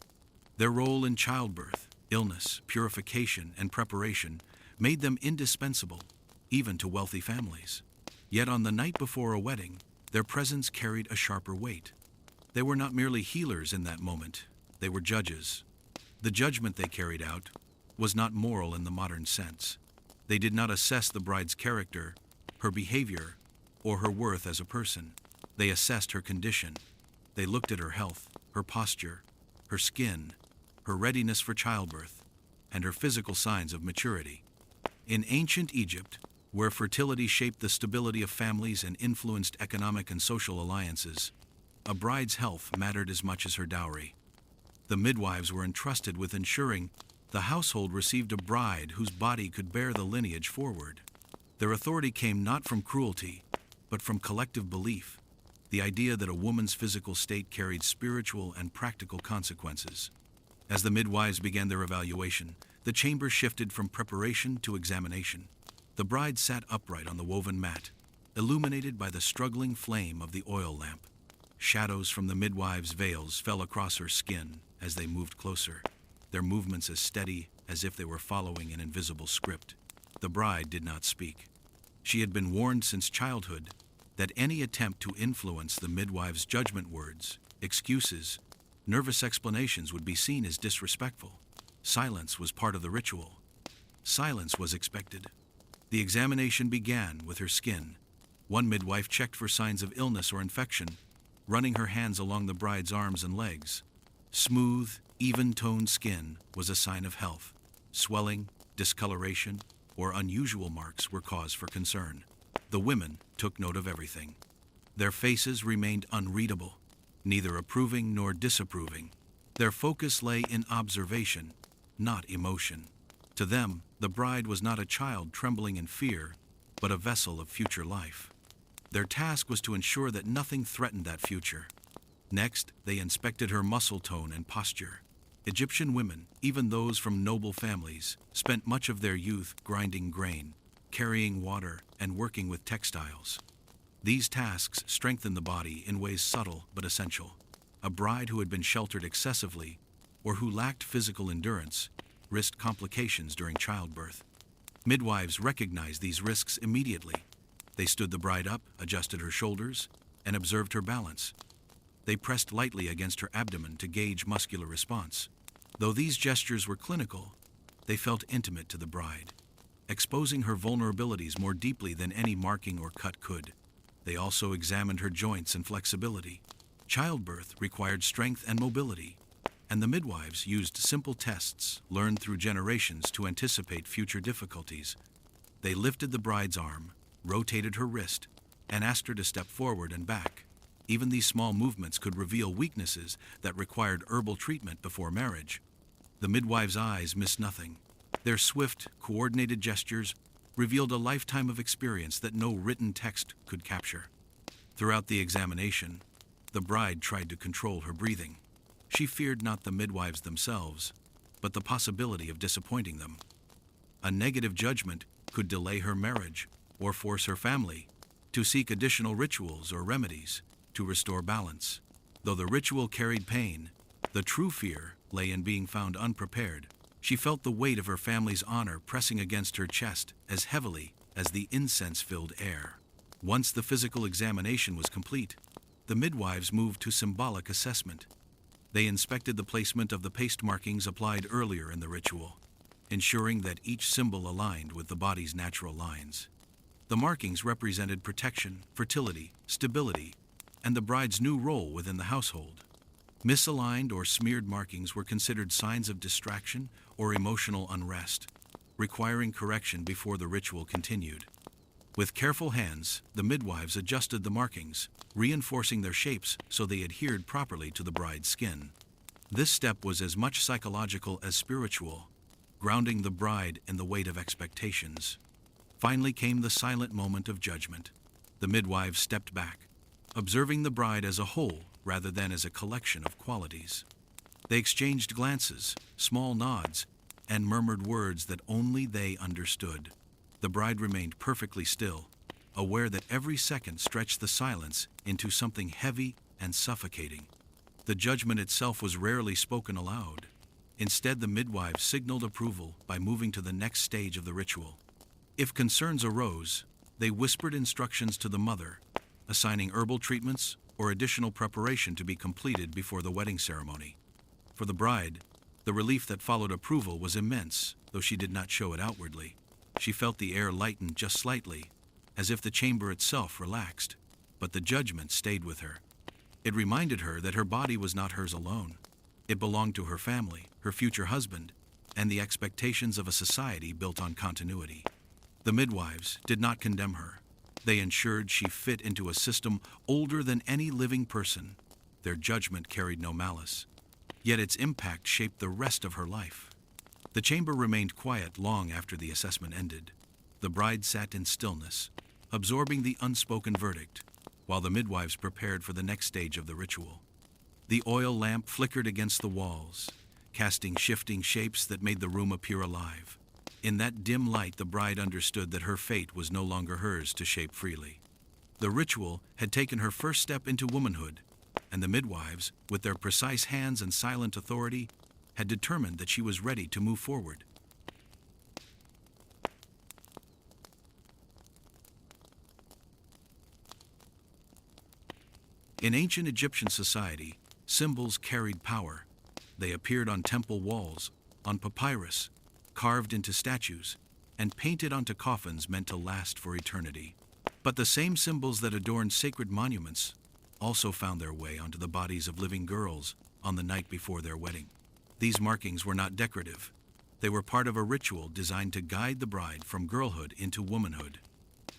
Their role in childbirth, illness, purification, and preparation made them indispensable, even to wealthy families. Yet on the night before a wedding, their presence carried a sharper weight. They were not merely healers in that moment, they were judges. The judgment they carried out was not moral in the modern sense. They did not assess the bride's character, her behavior, or her worth as a person. They assessed her condition. They looked at her health, her posture, her skin, her readiness for childbirth, and her physical signs of maturity. In ancient Egypt, where fertility shaped the stability of families and influenced economic and social alliances, a bride's health mattered as much as her dowry. The midwives were entrusted with ensuring the household received a bride whose body could bear the lineage forward. Their authority came not from cruelty, but from collective belief, the idea that a woman's physical state carried spiritual and practical consequences. As the midwives began their evaluation, the chamber shifted from preparation to examination. The bride sat upright on the woven mat, illuminated by the struggling flame of the oil lamp. Shadows from the midwives' veils fell across her skin as they moved closer, their movements as steady as if they were following an invisible script. The bride did not speak. She had been warned since childhood that any attempt to influence the midwives' judgment words, excuses, nervous explanations would be seen as disrespectful. Silence was part of the ritual. Silence was expected. The examination began with her skin. One midwife checked for signs of illness or infection, running her hands along the bride's arms and legs. Smooth, even-toned skin was a sign of health. Swelling, discoloration, or unusual marks were cause for concern. The women took note of everything. Their faces remained unreadable, neither approving nor disapproving. Their focus lay in observation, not emotion. To them, the bride was not a child trembling in fear, but a vessel of future life. Their task was to ensure that nothing threatened that future. Next, they inspected her muscle tone and posture. Egyptian women, even those from noble families, spent much of their youth grinding grain, carrying water, and working with textiles. These tasks strengthened the body in ways subtle but essential. A bride who had been sheltered excessively, or who lacked physical endurance, risked complications during childbirth. Midwives recognized these risks immediately. They stood the bride up, adjusted her shoulders, and observed her balance. They pressed lightly against her abdomen to gauge muscular response. Though these gestures were clinical, they felt intimate to the bride, exposing her vulnerabilities more deeply than any marking or cut could. They also examined her joints and flexibility. Childbirth required strength and mobility, and the midwives used simple tests learned through generations to anticipate future difficulties. They lifted the bride's arm, rotated her wrist, and asked her to step forward and back. Even these small movements could reveal weaknesses that required herbal treatment before marriage. The midwife's eyes missed nothing. Their swift, coordinated gestures revealed a lifetime of experience that no written text could capture. Throughout the examination, the bride tried to control her breathing. She feared not the midwives themselves, but the possibility of disappointing them. A negative judgment could delay her marriage or force her family to seek additional rituals or remedies to restore balance. Though the ritual carried pain, the true fear lay in being found unprepared. She felt the weight of her family's honor pressing against her chest as heavily as the incense-filled air. Once the physical examination was complete, the midwives moved to symbolic assessment. They inspected the placement of the paste markings applied earlier in the ritual, ensuring that each symbol aligned with the body's natural lines. The markings represented protection, fertility, stability, and the bride's new role within the household. Misaligned or smeared markings were considered signs of distraction or emotional unrest, requiring correction before the ritual continued. With careful hands, the midwives adjusted the markings, reinforcing their shapes so they adhered properly to the bride's skin. This step was as much psychological as spiritual, grounding the bride in the weight of expectations. Finally came the silent moment of judgment. The midwives stepped back, observing the bride as a whole rather than as a collection of qualities. They exchanged glances, small nods, and murmured words that only they understood. The bride remained perfectly still, aware that every second stretched the silence into something heavy and suffocating. The judgment itself was rarely spoken aloud. Instead, the midwives signaled approval by moving to the next stage of the ritual. If concerns arose, they whispered instructions to the mother, assigning herbal treatments or additional preparation to be completed before the wedding ceremony. For the bride, the relief that followed approval was immense, though she did not show it outwardly. She felt the air lighten just slightly, as if the chamber itself relaxed, but the judgment stayed with her. It reminded her that her body was not hers alone. It belonged to her family, her future husband, and the expectations of a society built on continuity. The midwives did not condemn her. They ensured she fit into a system older than any living person. Their judgment carried no malice, yet its impact shaped the rest of her life. The chamber remained quiet long after the assessment ended. The bride sat in stillness, absorbing the unspoken verdict, while the midwives prepared for the next stage of the ritual. The oil lamp flickered against the walls, casting shifting shapes that made the room appear alive. In that dim light, the bride understood that her fate was no longer hers to shape freely. The ritual had taken her first step into womanhood, and the midwives, with their precise hands and silent authority, had determined that she was ready to move forward. In ancient Egyptian society, symbols carried power. They appeared on temple walls, on papyrus, carved into statues, and painted onto coffins meant to last for eternity. But the same symbols that adorned sacred monuments also found their way onto the bodies of living girls on the night before their wedding. These markings were not decorative. They were part of a ritual designed to guide the bride from girlhood into womanhood.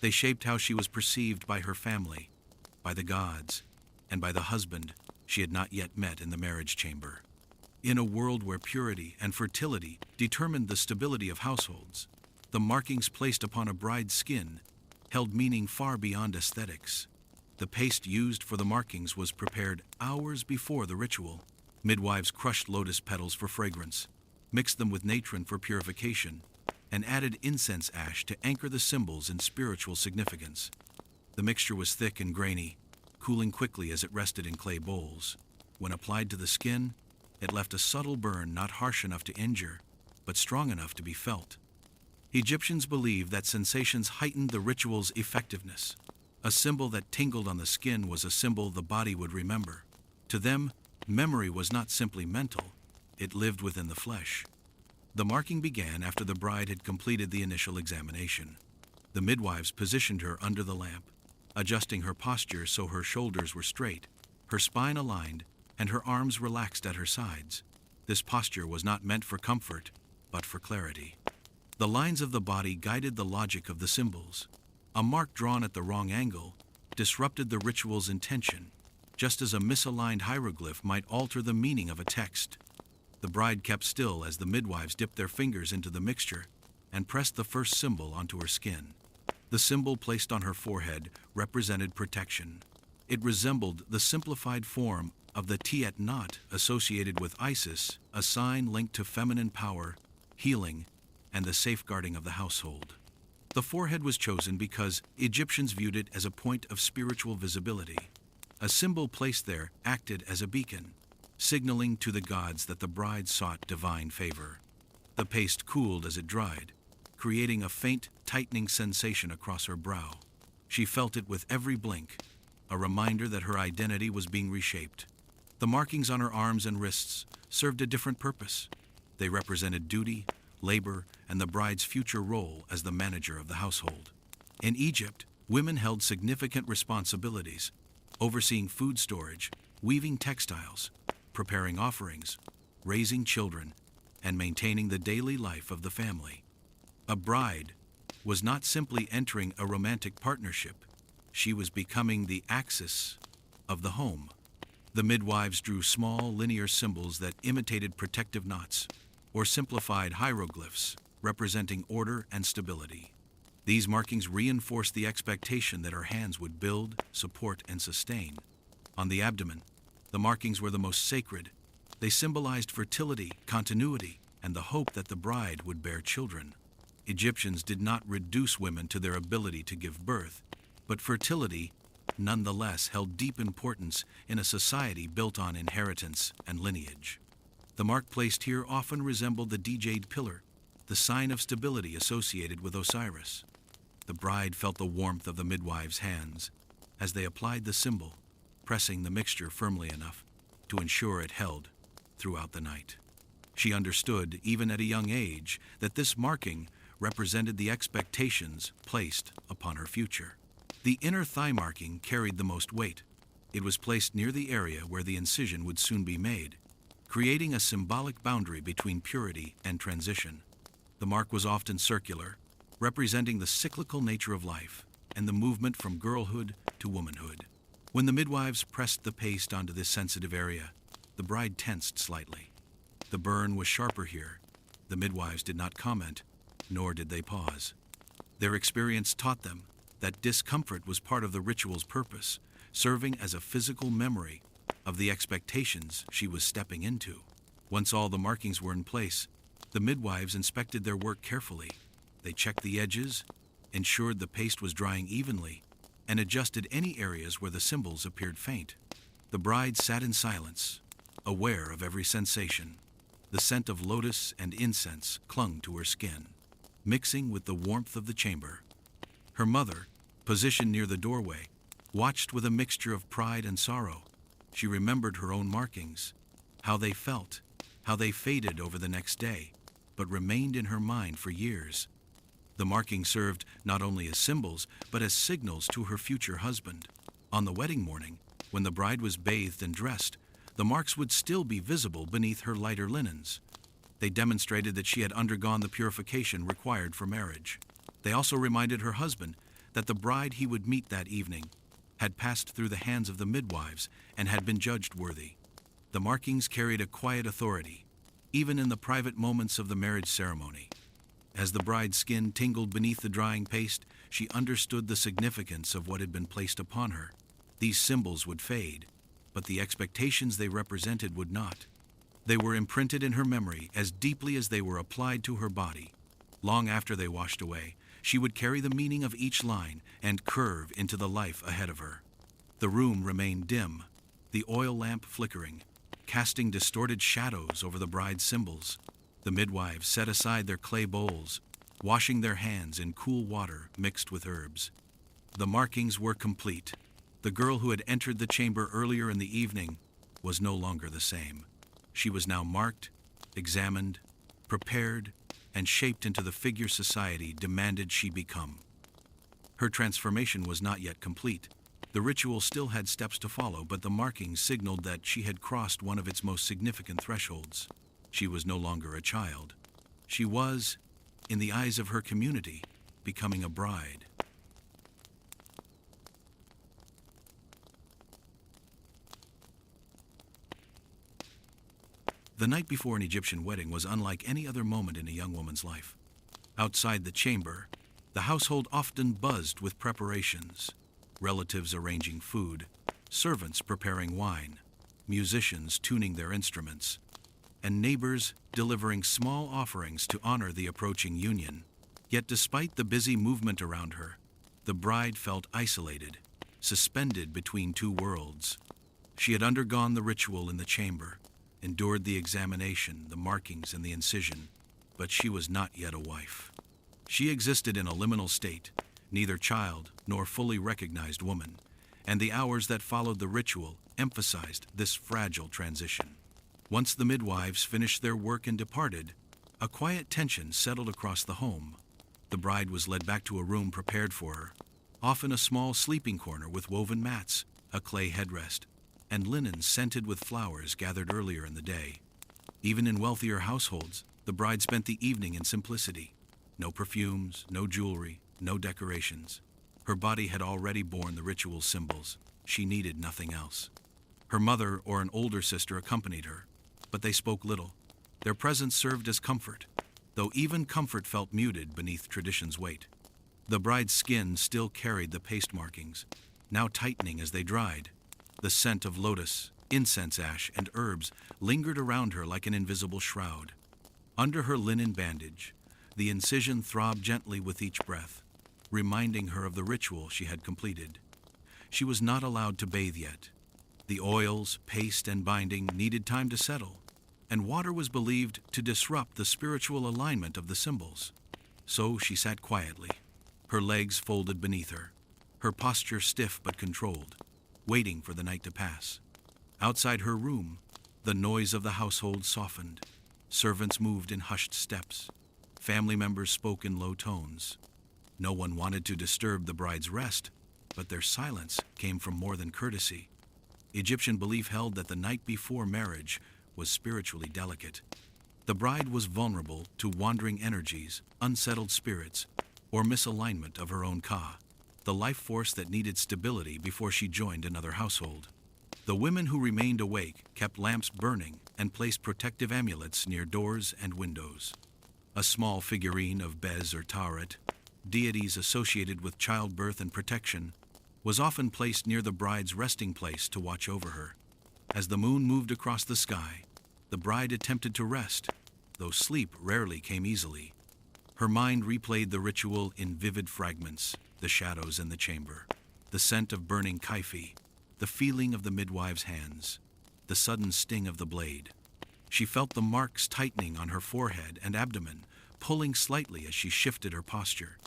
They shaped how she was perceived by her family, by the gods, and by the husband she had not yet met in the marriage chamber. In a world where purity and fertility determined the stability of households, the markings placed upon a bride's skin held meaning far beyond aesthetics. The paste used for the markings was prepared hours before the ritual. Midwives crushed lotus petals for fragrance, mixed them with natron for purification, and added incense ash to anchor the symbols in spiritual significance. The mixture was thick and grainy, cooling quickly as it rested in clay bowls. When applied to the skin, it left a subtle burn not harsh enough to injure, but strong enough to be felt. Egyptians believed that sensations heightened the ritual's effectiveness. A symbol that tingled on the skin was a symbol the body would remember. To them, memory was not simply mental, it lived within the flesh. The marking began after the bride had completed the initial examination. The midwives positioned her under the lamp, adjusting her posture so her shoulders were straight, her spine aligned, and her arms relaxed at her sides. This posture was not meant for comfort, but for clarity. The lines of the body guided the logic of the symbols. A mark drawn at the wrong angle disrupted the ritual's intention, just as a misaligned hieroglyph might alter the meaning of a text. The bride kept still as the midwives dipped their fingers into the mixture and pressed the first symbol onto her skin. The symbol placed on her forehead represented protection. It resembled the simplified form of the Tiet knot associated with Isis, a sign linked to feminine power, healing, and the safeguarding of the household. The forehead was chosen because Egyptians viewed it as a point of spiritual visibility. A symbol placed there acted as a beacon, signaling to the gods that the bride sought divine favor. The paste cooled as it dried, creating a faint, tightening sensation across her brow. She felt it with every blink, a reminder that her identity was being reshaped. The markings on her arms and wrists served a different purpose. They represented duty, labor, and the bride's future role as the manager of the household. In Egypt, women held significant responsibilities, overseeing food storage, weaving textiles, preparing offerings, raising children, and maintaining the daily life of the family. A bride was not simply entering a romantic partnership, she was becoming the axis of the home. The midwives drew small, linear symbols that imitated protective knots, or simplified hieroglyphs representing order and stability. These markings reinforced the expectation that her hands would build, support, and sustain. On the abdomen, the markings were the most sacred. They symbolized fertility, continuity, and the hope that the bride would bear children. Egyptians did not reduce women to their ability to give birth, but fertility nonetheless held deep importance in a society built on inheritance and lineage. The mark placed here often resembled the D-jade pillar, the sign of stability associated with Osiris. The bride felt the warmth of the midwives' hands as they applied the symbol, pressing the mixture firmly enough to ensure it held throughout the night. She understood, even at a young age, that this marking represented the expectations placed upon her future. The inner thigh marking carried the most weight. It was placed near the area where the incision would soon be made, creating a symbolic boundary between purity and transition. The mark was often circular, representing the cyclical nature of life and the movement from girlhood to womanhood. When the midwives pressed the paste onto this sensitive area, the bride tensed slightly. The burn was sharper here. The midwives did not comment, nor did they pause. Their experience taught them that discomfort was part of the ritual's purpose, serving as a physical memory of the expectations she was stepping into. Once all the markings were in place, the midwives inspected their work carefully. They checked the edges, ensured the paste was drying evenly, and adjusted any areas where the symbols appeared faint. The bride sat in silence, aware of every sensation. The scent of lotus and incense clung to her skin, mixing with the warmth of the chamber. Her mother, positioned near the doorway, watched with a mixture of pride and sorrow. She remembered her own markings, how they felt, how they faded over the next day, but remained in her mind for years. The markings served not only as symbols, but as signals to her future husband. On the wedding morning, when the bride was bathed and dressed, the marks would still be visible beneath her lighter linens. They demonstrated that she had undergone the purification required for marriage. They also reminded her husband that the bride he would meet that evening had passed through the hands of the midwives and had been judged worthy. The markings carried a quiet authority, even in the private moments of the marriage ceremony. As the bride's skin tingled beneath the drying paste, she understood the significance of what had been placed upon her. These symbols would fade, but the expectations they represented would not. They were imprinted in her memory as deeply as they were applied to her body. Long after they washed away, she would carry the meaning of each line and curve into the life ahead of her. The room remained dim, the oil lamp flickering, casting distorted shadows over the bride's symbols. The midwives set aside their clay bowls, washing their hands in cool water mixed with herbs. The markings were complete. The girl who had entered the chamber earlier in the evening was no longer the same. She was now marked, examined, prepared, and shaped into the figure society demanded she become. Her transformation was not yet complete. The ritual still had steps to follow, but the markings signaled that she had crossed one of its most significant thresholds. She was no longer a child. She was, in the eyes of her community, becoming a bride. The night before an Egyptian wedding was unlike any other moment in a young woman's life. Outside the chamber, the household often buzzed with preparations, relatives arranging food, servants preparing wine, musicians tuning their instruments, and neighbors delivering small offerings to honor the approaching union. Yet despite the busy movement around her, the bride felt isolated, suspended between two worlds. She had undergone the ritual in the chamber, endured the examination, the markings, and the incision, but she was not yet a wife. She existed in a liminal state, neither child nor fully recognized woman, and the hours that followed the ritual emphasized this fragile transition. Once the midwives finished their work and departed, a quiet tension settled across the home. The bride was led back to a room prepared for her, often a small sleeping corner with woven mats, a clay headrest, and linen scented with flowers gathered earlier in the day. Even in wealthier households, the bride spent the evening in simplicity. No perfumes, no jewelry, no decorations. Her body had already borne the ritual symbols. She needed nothing else. Her mother or an older sister accompanied her, but they spoke little. Their presence served as comfort, though even comfort felt muted beneath tradition's weight. The bride's skin still carried the paste markings, now tightening as they dried. The scent of lotus, incense ash, and herbs lingered around her like an invisible shroud. Under her linen bandage, the incision throbbed gently with each breath, reminding her of the ritual she had completed. She was not allowed to bathe yet. The oils, paste, and binding needed time to settle, and water was believed to disrupt the spiritual alignment of the symbols. So she sat quietly, her legs folded beneath her posture stiff but controlled, waiting for the night to pass. Outside her room, the noise of the household softened. Servants moved in hushed steps. Family members spoke in low tones. No one wanted to disturb the bride's rest, but their silence came from more than courtesy. Egyptian belief held that the night before marriage was spiritually delicate. The bride was vulnerable to wandering energies, unsettled spirits, or misalignment of her own ka, the life force that needed stability before she joined another household. The women who remained awake kept lamps burning and placed protective amulets near doors and windows. A small figurine of Bez or Tauret, deities associated with childbirth and protection, was often placed near the bride's resting place to watch over her. As the moon moved across the sky, the bride attempted to rest, though sleep rarely came easily. Her mind replayed the ritual in vivid fragments, the shadows in the chamber, the scent of burning kaifi, the feeling of the midwife's hands, the sudden sting of the blade. She felt the marks tightening on her forehead and abdomen, pulling slightly as she shifted her posture.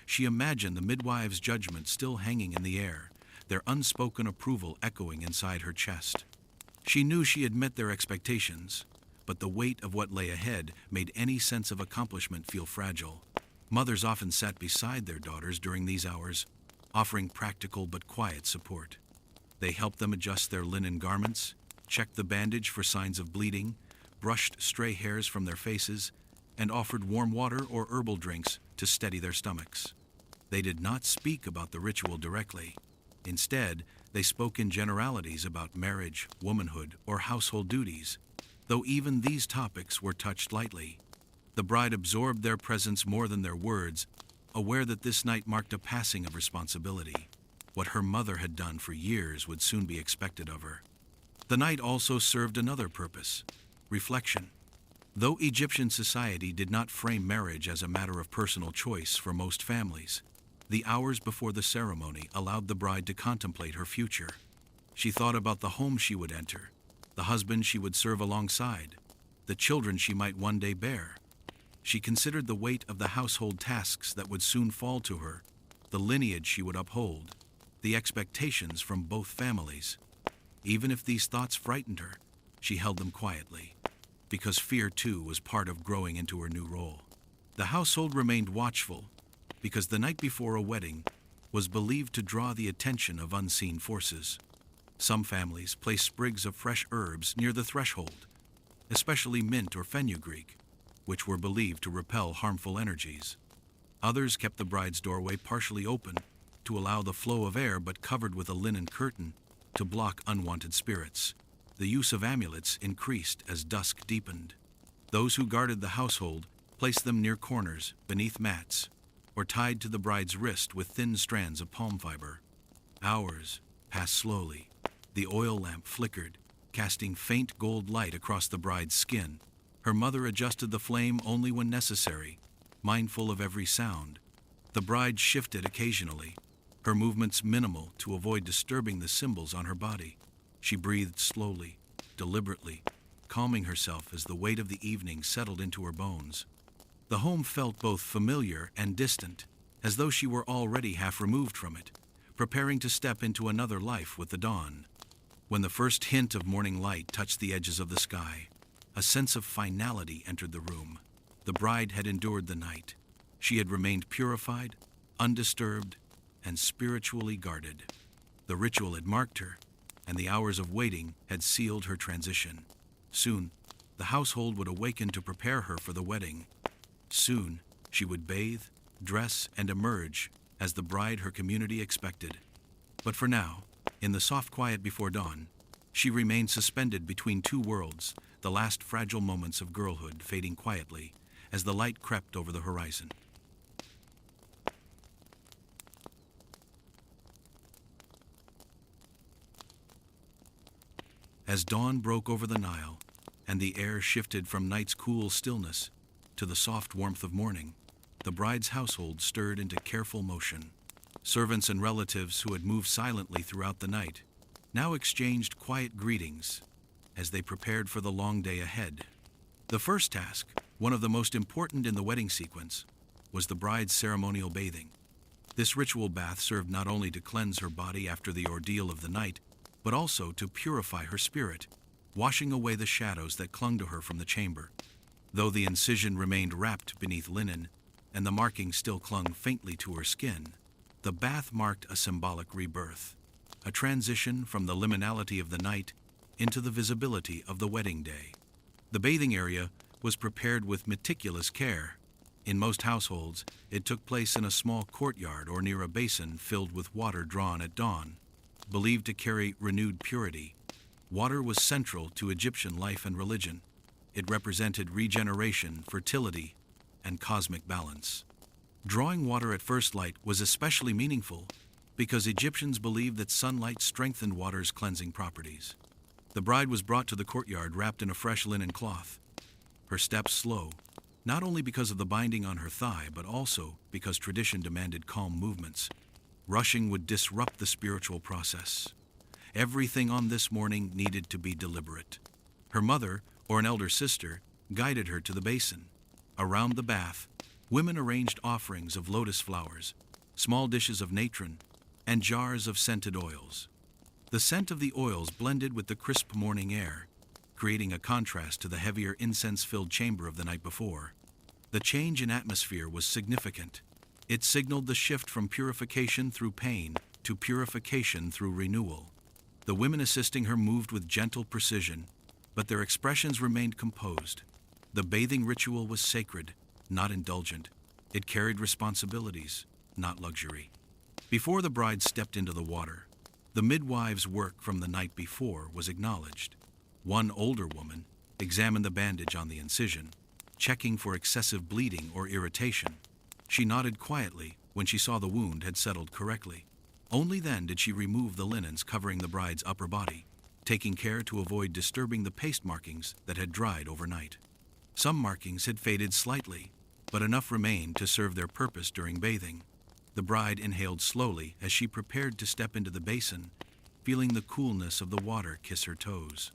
She imagined the midwife's judgment still hanging in the air, their unspoken approval echoing inside her chest. She knew she had met their expectations, but the weight of what lay ahead made any sense of accomplishment feel fragile. Mothers often sat beside their daughters during these hours, offering practical but quiet support. They helped them adjust their linen garments, checked the bandage for signs of bleeding, brushed stray hairs from their faces, and offered warm water or herbal drinks to steady their stomachs. They did not speak about the ritual directly. Instead, They spoke in generalities about marriage, womanhood, or household duties, though even these topics were touched lightly. The bride absorbed their presence more than their words, aware that this night marked a passing of responsibility. What her mother had done for years would soon be expected of her. The night also served another purpose: reflection. Though Egyptian society did not frame marriage as a matter of personal choice for most families, the hours before the ceremony allowed the bride to contemplate her future. She thought about the home she would enter, the husband she would serve alongside, the children she might one day bear. She considered the weight of the household tasks that would soon fall to her, the lineage she would uphold, the expectations from both families. Even if these thoughts frightened her, she held them quietly, because fear too was part of growing into her new role. The household remained watchful, because the night before a wedding was believed to draw the attention of unseen forces. Some families placed sprigs of fresh herbs near the threshold, especially mint or fenugreek, which were believed to repel harmful energies. Others kept the bride's doorway partially open to allow the flow of air, but covered with a linen curtain to block unwanted spirits. The use of amulets increased as dusk deepened. Those who guarded the household placed them near corners, beneath mats, or tied to the bride's wrist with thin strands of palm fiber. Hours passed slowly. The oil lamp flickered, casting faint gold light across the bride's skin. Her mother adjusted the flame only when necessary, mindful of every sound. The bride shifted occasionally, her movements minimal to avoid disturbing the symbols on her body. She breathed slowly, deliberately, calming herself as the weight of the evening settled into her bones. The home felt both familiar and distant, as though she were already half removed from it, preparing to step into another life with the dawn. When the first hint of morning light touched the edges of the sky, a sense of finality entered the room. The bride had endured the night. She had remained purified, undisturbed, and spiritually guarded. The ritual had marked her, and the hours of waiting had sealed her transition. Soon, the household would awaken to prepare her for the wedding. Soon, she would bathe, dress, and emerge as the bride her community expected. But for now, in the soft quiet before dawn, she remained suspended between two worlds, the last fragile moments of girlhood fading quietly as the light crept over the horizon. As dawn broke over the Nile, and the air shifted from night's cool stillness to the soft warmth of morning, the bride's household stirred into careful motion. Servants and relatives who had moved silently throughout the night now exchanged quiet greetings as they prepared for the long day ahead. The first task, one of the most important in the wedding sequence, was the bride's ceremonial bathing. This ritual bath served not only to cleanse her body after the ordeal of the night, but also to purify her spirit, washing away the shadows that clung to her from the chamber. Though the incision remained wrapped beneath linen, and the marking still clung faintly to her skin, the bath marked a symbolic rebirth, a transition from the liminality of the night into the visibility of the wedding day. The bathing area was prepared with meticulous care. In most households, it took place in a small courtyard or near a basin filled with water drawn at dawn, believed to carry renewed purity. Water was central to Egyptian life and religion. It represented regeneration, fertility, and cosmic balance. Drawing water at first light was especially meaningful because Egyptians believed that sunlight strengthened water's cleansing properties. The bride was brought to the courtyard wrapped in a fresh linen cloth, her steps slow, not only because of the binding on her thigh, but also because tradition demanded calm movements. Rushing would disrupt the spiritual process. Everything on this morning needed to be deliberate. Her mother, or an elder sister, guided her to the basin. Around the bath, women arranged offerings of lotus flowers, small dishes of natron, and jars of scented oils. The scent of the oils blended with the crisp morning air, creating a contrast to the heavier incense-filled chamber of the night before. The change in atmosphere was significant. It signaled the shift from purification through pain to purification through renewal. The women assisting her moved with gentle precision, but their expressions remained composed. The bathing ritual was sacred, not indulgent. It carried responsibilities, not luxury. Before the bride stepped into the water, The midwives' work from the night before was acknowledged. One older woman examined the bandage on the incision, checking for excessive bleeding or irritation. She nodded quietly when she saw the wound had settled correctly. Only then did she remove the linens covering the bride's upper body, taking care to avoid disturbing the paste markings that had dried overnight. Some markings had faded slightly, but enough remained to serve their purpose during bathing. The bride inhaled slowly as she prepared to step into the basin, feeling the coolness of the water kiss her toes.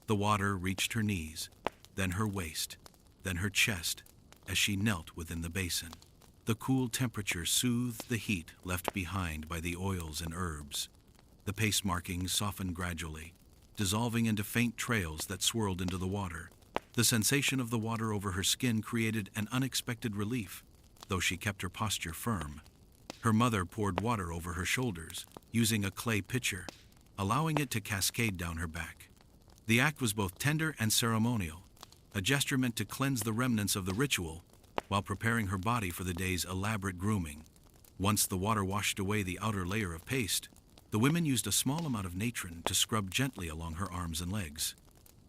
The water reached her knees, then her waist, then her chest, as she knelt within the basin. The cool temperature soothed the heat left behind by the oils and herbs. The paste markings softened gradually, dissolving into faint trails that swirled into the water. The sensation of the water over her skin created an unexpected relief, though she kept her posture firm. Her mother poured water over her shoulders, using a clay pitcher, allowing it to cascade down her back. The act was both tender and ceremonial, a gesture meant to cleanse the remnants of the ritual while preparing her body for the day's elaborate grooming. Once the water washed away the outer layer of paste, the women used a small amount of natron to scrub gently along her arms and legs.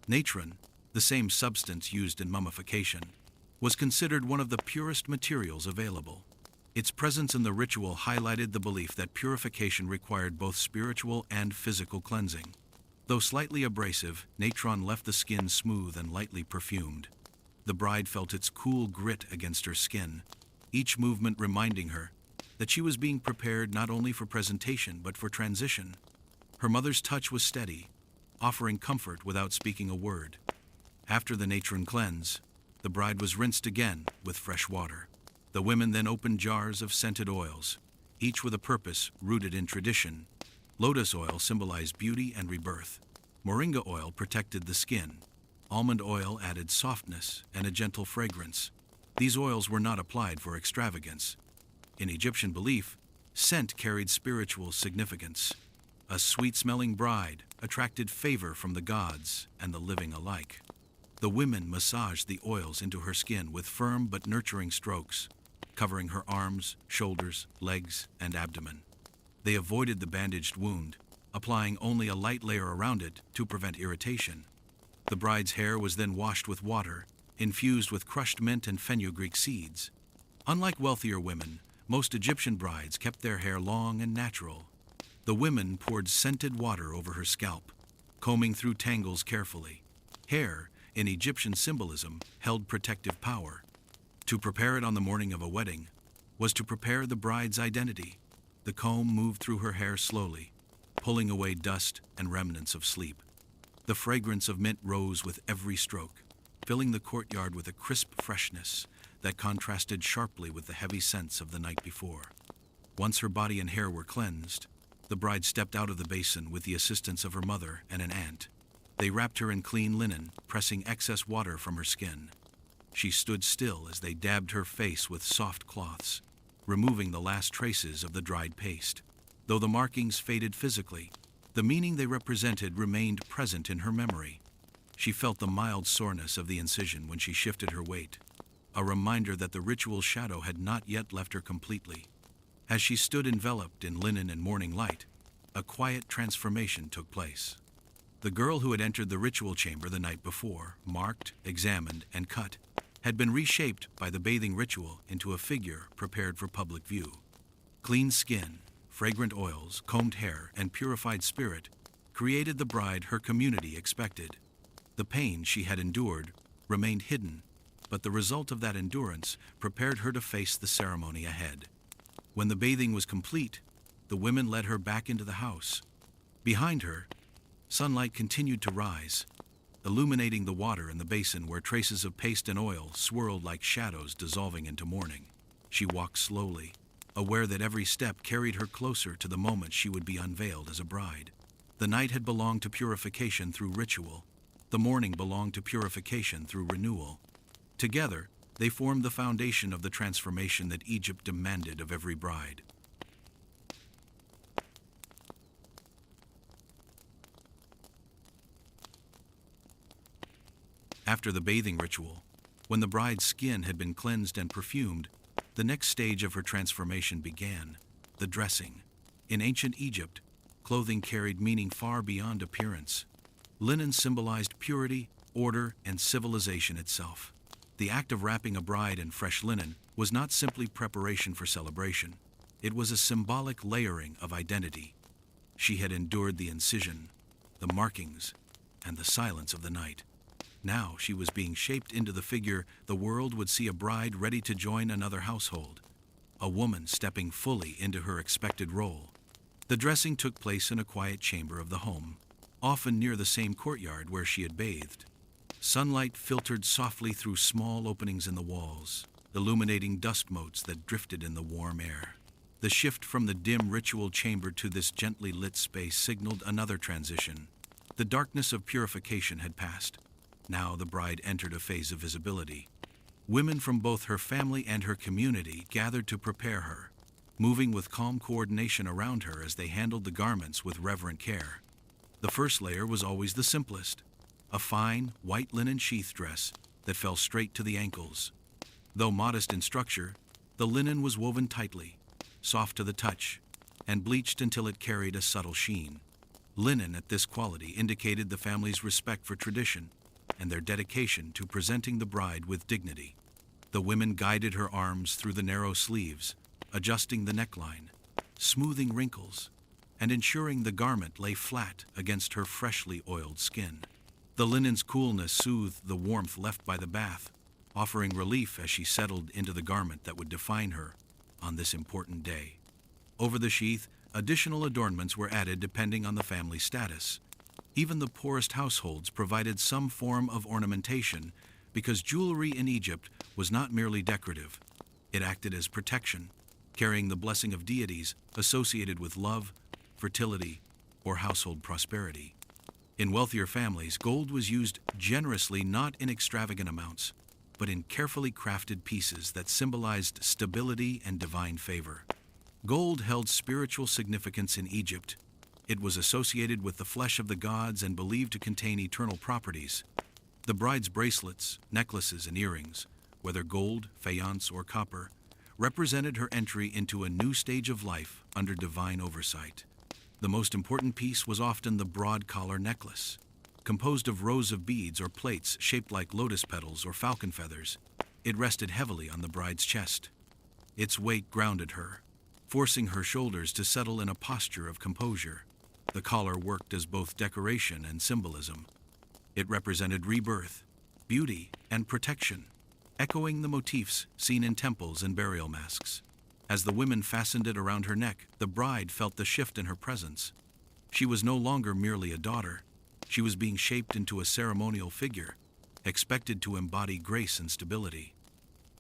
Natron, the same substance used in mummification, was considered one of the purest materials available. Its presence in the ritual highlighted the belief that purification required both spiritual and physical cleansing. Though slightly abrasive, natron left the skin smooth and lightly perfumed. The bride felt its cool grit against her skin, each movement reminding her that she was being prepared not only for presentation but for transition. Her mother's touch was steady, offering comfort without speaking a word. After the natron cleanse, the bride was rinsed again with fresh water. The women then opened jars of scented oils, each with a purpose rooted in tradition. Lotus oil symbolized beauty and rebirth. Moringa oil protected the skin. Almond oil added softness and a gentle fragrance. These oils were not applied for extravagance. In Egyptian belief, scent carried spiritual significance. A sweet-smelling bride attracted favor from the gods and the living alike. The women massaged the oils into her skin with firm but nurturing strokes, covering her arms, shoulders, legs, and abdomen. They avoided the bandaged wound, applying only a light layer around it to prevent irritation. The bride's hair was then washed with water, infused with crushed mint and fenugreek seeds. Unlike wealthier women, most Egyptian brides kept their hair long and natural. The women poured scented water over her scalp, combing through tangles carefully. Hair, in Egyptian symbolism, held protective power. To prepare it on the morning of a wedding was to prepare the bride's identity. The comb moved through her hair slowly, pulling away dust and remnants of sleep. The fragrance of mint rose with every stroke, filling the courtyard with a crisp freshness that contrasted sharply with the heavy scents of the night before. Once her body and hair were cleansed, the bride stepped out of the basin with the assistance of her mother and an aunt. They wrapped her in clean linen, pressing excess water from her skin. She stood still as they dabbed her face with soft cloths, removing the last traces of the dried paste. Though the markings faded physically, the meaning they represented remained present in her memory. She felt the mild soreness of the incision when she shifted her weight, a reminder that the ritual shadow had not yet left her completely. As she stood enveloped in linen and morning light, a quiet transformation took place. The girl who had entered the ritual chamber the night before, marked, examined, and cut, had been reshaped by the bathing ritual into a figure prepared for public view. Clean skin, fragrant oils, combed hair, and purified spirit created the bride her community expected. The pain she had endured remained hidden, but the result of that endurance prepared her to face the ceremony ahead. When the bathing was complete, the women led her back into the house. Behind her, sunlight continued to rise, illuminating the water in the basin where traces of paste and oil swirled like shadows dissolving into morning. She walked slowly, aware that every step carried her closer to the moment she would be unveiled as a bride. The night had belonged to purification through ritual. The morning belonged to purification through renewal. Together, they formed the foundation of the transformation that Egypt demanded of every bride. After the bathing ritual, when the bride's skin had been cleansed and perfumed, the next stage of her transformation began, the dressing. In ancient Egypt, clothing carried meaning far beyond appearance. Linen symbolized purity, order, and civilization itself. The act of wrapping a bride in fresh linen was not simply preparation for celebration. It was a symbolic layering of identity. She had endured the incision, the markings, and the silence of the night. Now she was being shaped into the figure the world would see: a bride ready to join another household, a woman stepping fully into her expected role. The dressing took place in a quiet chamber of the home, often near the same courtyard where she had bathed. Sunlight filtered softly through small openings in the walls, illuminating dust motes that drifted in the warm air. The shift from the dim ritual chamber to this gently lit space signaled another transition. The darkness of purification had passed. Now the bride entered a phase of visibility. Women from both her family and her community gathered to prepare her, moving with calm coordination around her as they handled the garments with reverent care. The first layer was always the simplest: a fine, white linen sheath dress that fell straight to the ankles. Though modest in structure, the linen was woven tightly, soft to the touch, and bleached until it carried a subtle sheen. Linen at this quality indicated the family's respect for tradition and their dedication to presenting the bride with dignity. The women guided her arms through the narrow sleeves, adjusting the neckline, smoothing wrinkles, and ensuring the garment lay flat against her freshly oiled skin. The linen's coolness soothed the warmth left by the bath, offering relief as she settled into the garment that would define her on this important day. Over the sheath, additional adornments were added depending on the family status. Even the poorest households provided some form of ornamentation, because jewelry in Egypt was not merely decorative. It acted as protection, carrying the blessing of deities associated with love, fertility, or household prosperity. In wealthier families, gold was used generously, not in extravagant amounts, but in carefully crafted pieces that symbolized stability and divine favor. Gold held spiritual significance in Egypt. It was associated with the flesh of the gods and believed to contain eternal properties. The bride's bracelets, necklaces, and earrings, whether gold, faience, or copper, represented her entry into a new stage of life under divine oversight. The most important piece was often the broad collar necklace, composed of rows of beads or plates shaped like lotus petals or falcon feathers. It rested heavily on the bride's chest. Its weight grounded her, forcing her shoulders to settle in a posture of composure. The collar worked as both decoration and symbolism. It represented rebirth, beauty, and protection, echoing the motifs seen in temples and burial masks. As the women fastened it around her neck, the bride felt the shift in her presence. She was no longer merely a daughter. She was being shaped into a ceremonial figure, expected to embody grace and stability.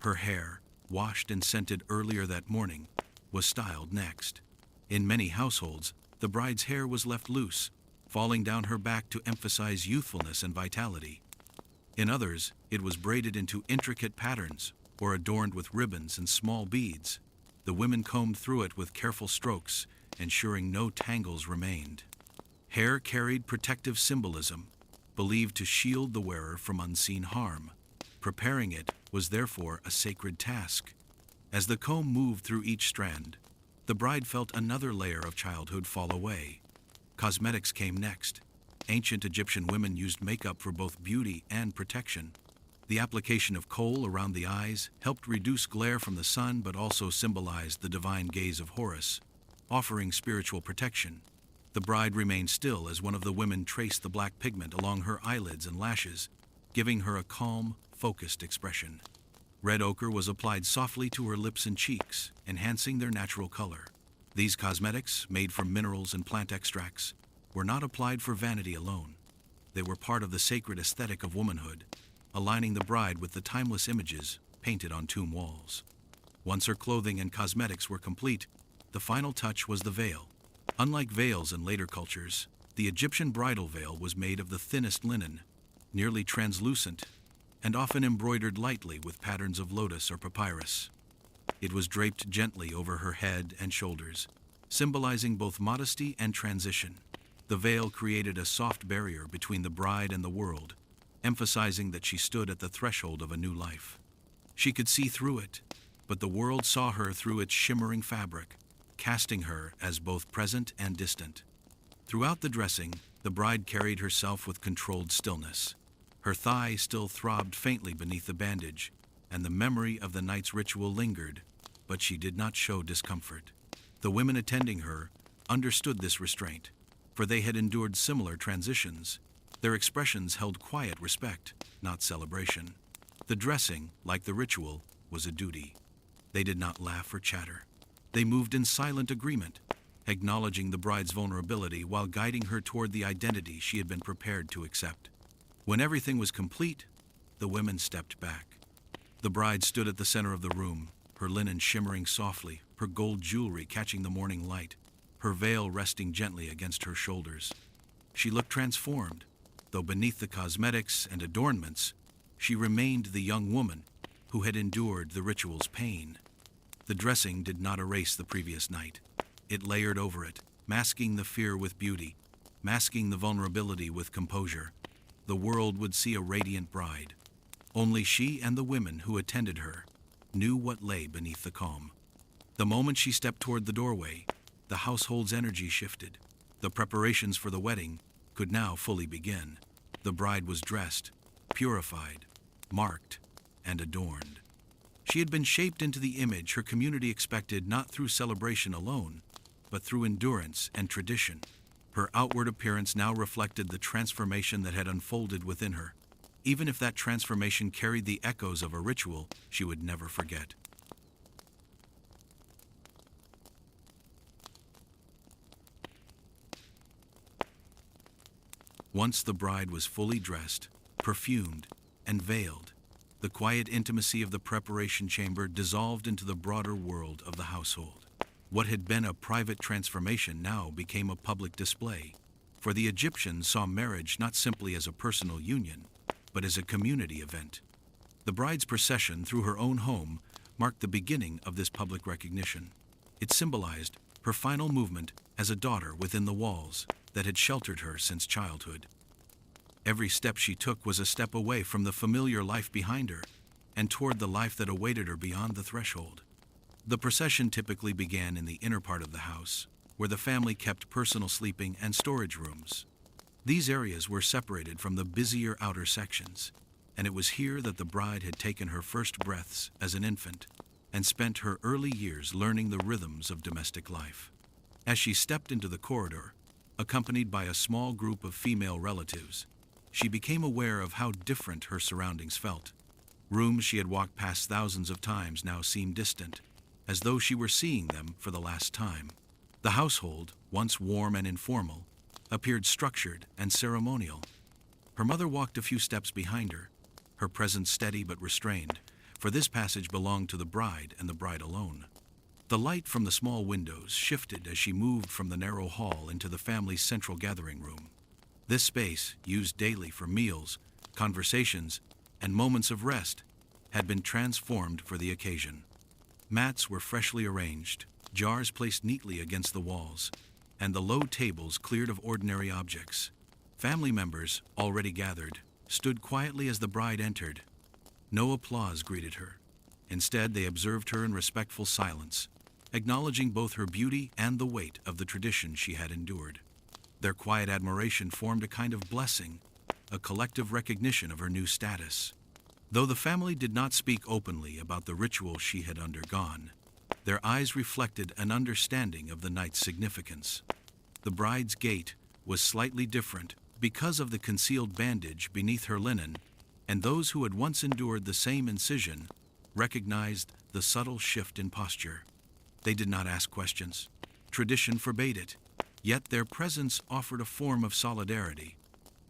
Her hair, washed and scented earlier that morning, was styled next. In many households, the bride's hair was left loose, falling down her back to emphasize youthfulness and vitality. In others, it was braided into intricate patterns or adorned with ribbons and small beads. The women combed through it with careful strokes, ensuring no tangles remained. Hair carried protective symbolism, believed to shield the wearer from unseen harm. Preparing it was therefore a sacred task. As the comb moved through each strand, the bride felt another layer of childhood fall away. Cosmetics came next. Ancient Egyptian women used makeup for both beauty and protection. The application of kohl around the eyes helped reduce glare from the sun, but also symbolized the divine gaze of Horus, offering spiritual protection. The bride remained still as one of the women traced the black pigment along her eyelids and lashes, giving her a calm, focused expression. Red ochre was applied softly to her lips and cheeks, enhancing their natural color. These cosmetics, made from minerals and plant extracts, were not applied for vanity alone. They were part of the sacred aesthetic of womanhood, aligning the bride with the timeless images painted on tomb walls. Once her clothing and cosmetics were complete, the final touch was the veil. Unlike veils in later cultures, the Egyptian bridal veil was made of the thinnest linen, nearly translucent, and often embroidered lightly with patterns of lotus or papyrus. It was draped gently over her head and shoulders, symbolizing both modesty and transition. The veil created a soft barrier between the bride and the world, emphasizing that she stood at the threshold of a new life. She could see through it, but the world saw her through its shimmering fabric, casting her as both present and distant. Throughout the dressing, the bride carried herself with controlled stillness. Her thigh still throbbed faintly beneath the bandage, and the memory of the night's ritual lingered, but she did not show discomfort. The women attending her understood this restraint, for they had endured similar transitions. Their expressions held quiet respect, not celebration. The dressing, like the ritual, was a duty. They did not laugh or chatter. They moved in silent agreement, acknowledging the bride's vulnerability while guiding her toward the identity she had been prepared to accept. When everything was complete, the women stepped back. The bride stood at the center of the room, her linen shimmering softly, her gold jewelry catching the morning light, her veil resting gently against her shoulders. She looked transformed, though beneath the cosmetics and adornments, she remained the young woman who had endured the ritual's pain. The dressing did not erase the previous night. It layered over it, masking the fear with beauty, masking the vulnerability with composure. The world would see a radiant bride. Only she and the women who attended her knew what lay beneath the calm. The moment she stepped toward the doorway, the household's energy shifted. The preparations for the wedding could now fully begin. The bride was dressed, purified, marked, and adorned. She had been shaped into the image her community expected, not through celebration alone, but through endurance and tradition. Her outward appearance now reflected the transformation that had unfolded within her. Even if that transformation carried the echoes of a ritual she would never forget. Once the bride was fully dressed, perfumed, and veiled, the quiet intimacy of the preparation chamber dissolved into the broader world of the household. What had been a private transformation now became a public display, for the Egyptians saw marriage not simply as a personal union, but as a community event. The bride's procession through her own home marked the beginning of this public recognition. It symbolized her final movement as a daughter within the walls that had sheltered her since childhood. Every step she took was a step away from the familiar life behind her and toward the life that awaited her beyond the threshold. The procession typically began in the inner part of the house, where the family kept personal sleeping and storage rooms. These areas were separated from the busier outer sections, and it was here that the bride had taken her first breaths as an infant and spent her early years learning the rhythms of domestic life. As she stepped into the corridor, accompanied by a small group of female relatives, she became aware of how different her surroundings felt. Rooms she had walked past thousands of times now seemed distant, as though she were seeing them for the last time. The household, once warm and informal, appeared structured and ceremonial. Her mother walked a few steps behind her, her presence steady but restrained, for this passage belonged to the bride and the bride alone. The light from the small windows shifted as she moved from the narrow hall into the family's central gathering room. This space, used daily for meals, conversations, and moments of rest, had been transformed for the occasion. Mats were freshly arranged, jars placed neatly against the walls, and the low tables cleared of ordinary objects. Family members, already gathered, stood quietly as the bride entered. No applause greeted her. Instead, they observed her in respectful silence, acknowledging both her beauty and the weight of the tradition she had endured. Their quiet admiration formed a kind of blessing, a collective recognition of her new status. Though the family did not speak openly about the ritual she had undergone, their eyes reflected an understanding of the night's significance. The bride's gait was slightly different because of the concealed bandage beneath her linen, and those who had once endured the same incision recognized the subtle shift in posture. They did not ask questions. Tradition forbade it, yet their presence offered a form of solidarity.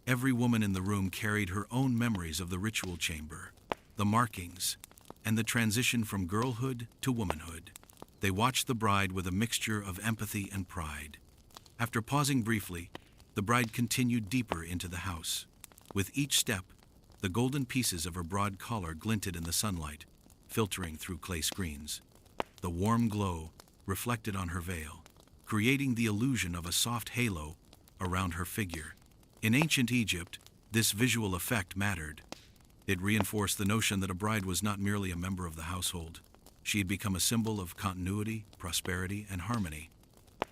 Every woman in the room carried her own memories of the ritual chamber, the markings, and the transition from girlhood to womanhood. They watched the bride with a mixture of empathy and pride. After pausing briefly, the bride continued deeper into the house. With each step, the golden pieces of her broad collar glinted in the sunlight, filtering through clay screens. The warm glow reflected on her veil, creating the illusion of a soft halo around her figure. In ancient Egypt, this visual effect mattered. It reinforced the notion that a bride was not merely a member of the household. She had become a symbol of continuity, prosperity, and harmony.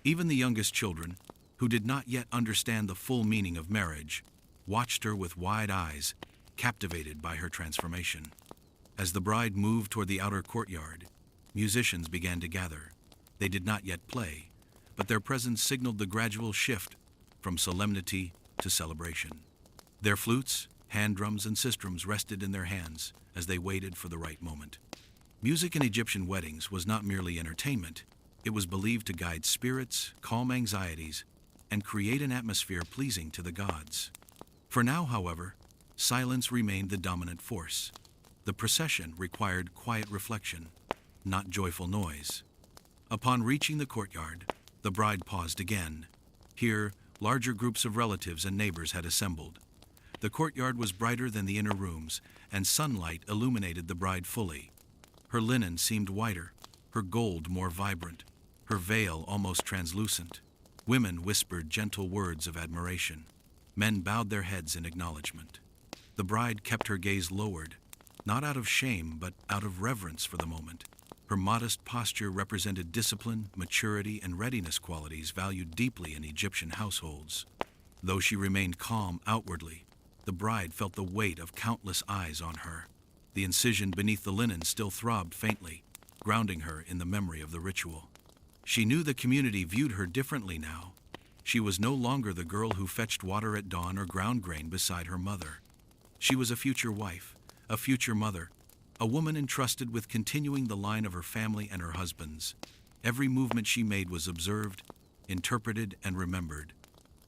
Even the youngest children, who did not yet understand the full meaning of marriage, watched her with wide eyes, captivated by her transformation. As the bride moved toward the outer courtyard, musicians began to gather. They did not yet play, but their presence signaled the gradual shift from solemnity to celebration. Their flutes, hand drums, and sistrums rested in their hands as they waited for the right moment. Music in Egyptian weddings was not merely entertainment. It was believed to guide spirits, calm anxieties, and create an atmosphere pleasing to the gods. For now, however, silence remained the dominant force. The procession required quiet reflection, not joyful noise. Upon reaching the courtyard, the bride paused again. Here, larger groups of relatives and neighbors had assembled. The courtyard was brighter than the inner rooms, and sunlight illuminated the bride fully. Her linen seemed whiter, her gold more vibrant, her veil almost translucent. Women whispered gentle words of admiration. Men bowed their heads in acknowledgement. The bride kept her gaze lowered, not out of shame but out of reverence for the moment. Her modest posture represented discipline, maturity, and readiness, qualities valued deeply in Egyptian households. Though she remained calm outwardly, the bride felt the weight of countless eyes on her. The incision beneath the linen still throbbed faintly, grounding her in the memory of the ritual. She knew the community viewed her differently now. She was no longer the girl who fetched water at dawn or ground grain beside her mother. She was a future wife, a future mother, a woman entrusted with continuing the line of her family and her husband's. Every movement she made was observed, interpreted, and remembered.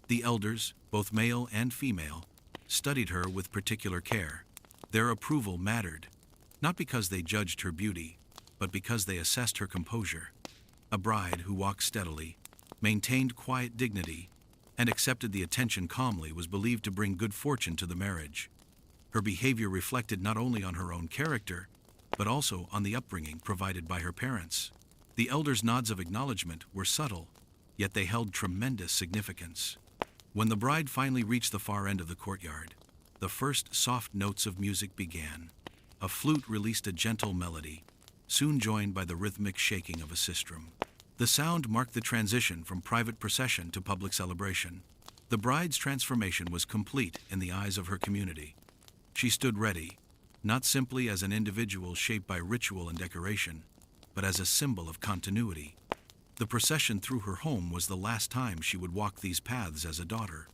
The elders, both male and female, studied her with particular care. Their approval mattered, not because they judged her beauty, but because they assessed her composure. A bride who walked steadily, maintained quiet dignity, and accepted the attention calmly was believed to bring good fortune to the marriage. Her behavior reflected not only on her own character, but also on the upbringing provided by her parents. The elders' nods of acknowledgement were subtle, yet they held tremendous significance. When the bride finally reached the far end of the courtyard, the first soft notes of music began. A flute released a gentle melody, soon joined by the rhythmic shaking of a sistrum. The sound marked the transition from private procession to public celebration. The bride's transformation was complete in the eyes of her community. She stood ready, not simply as an individual shaped by ritual and decoration, but as a symbol of continuity. The procession through her home was the last time she would walk these paths as a daughter.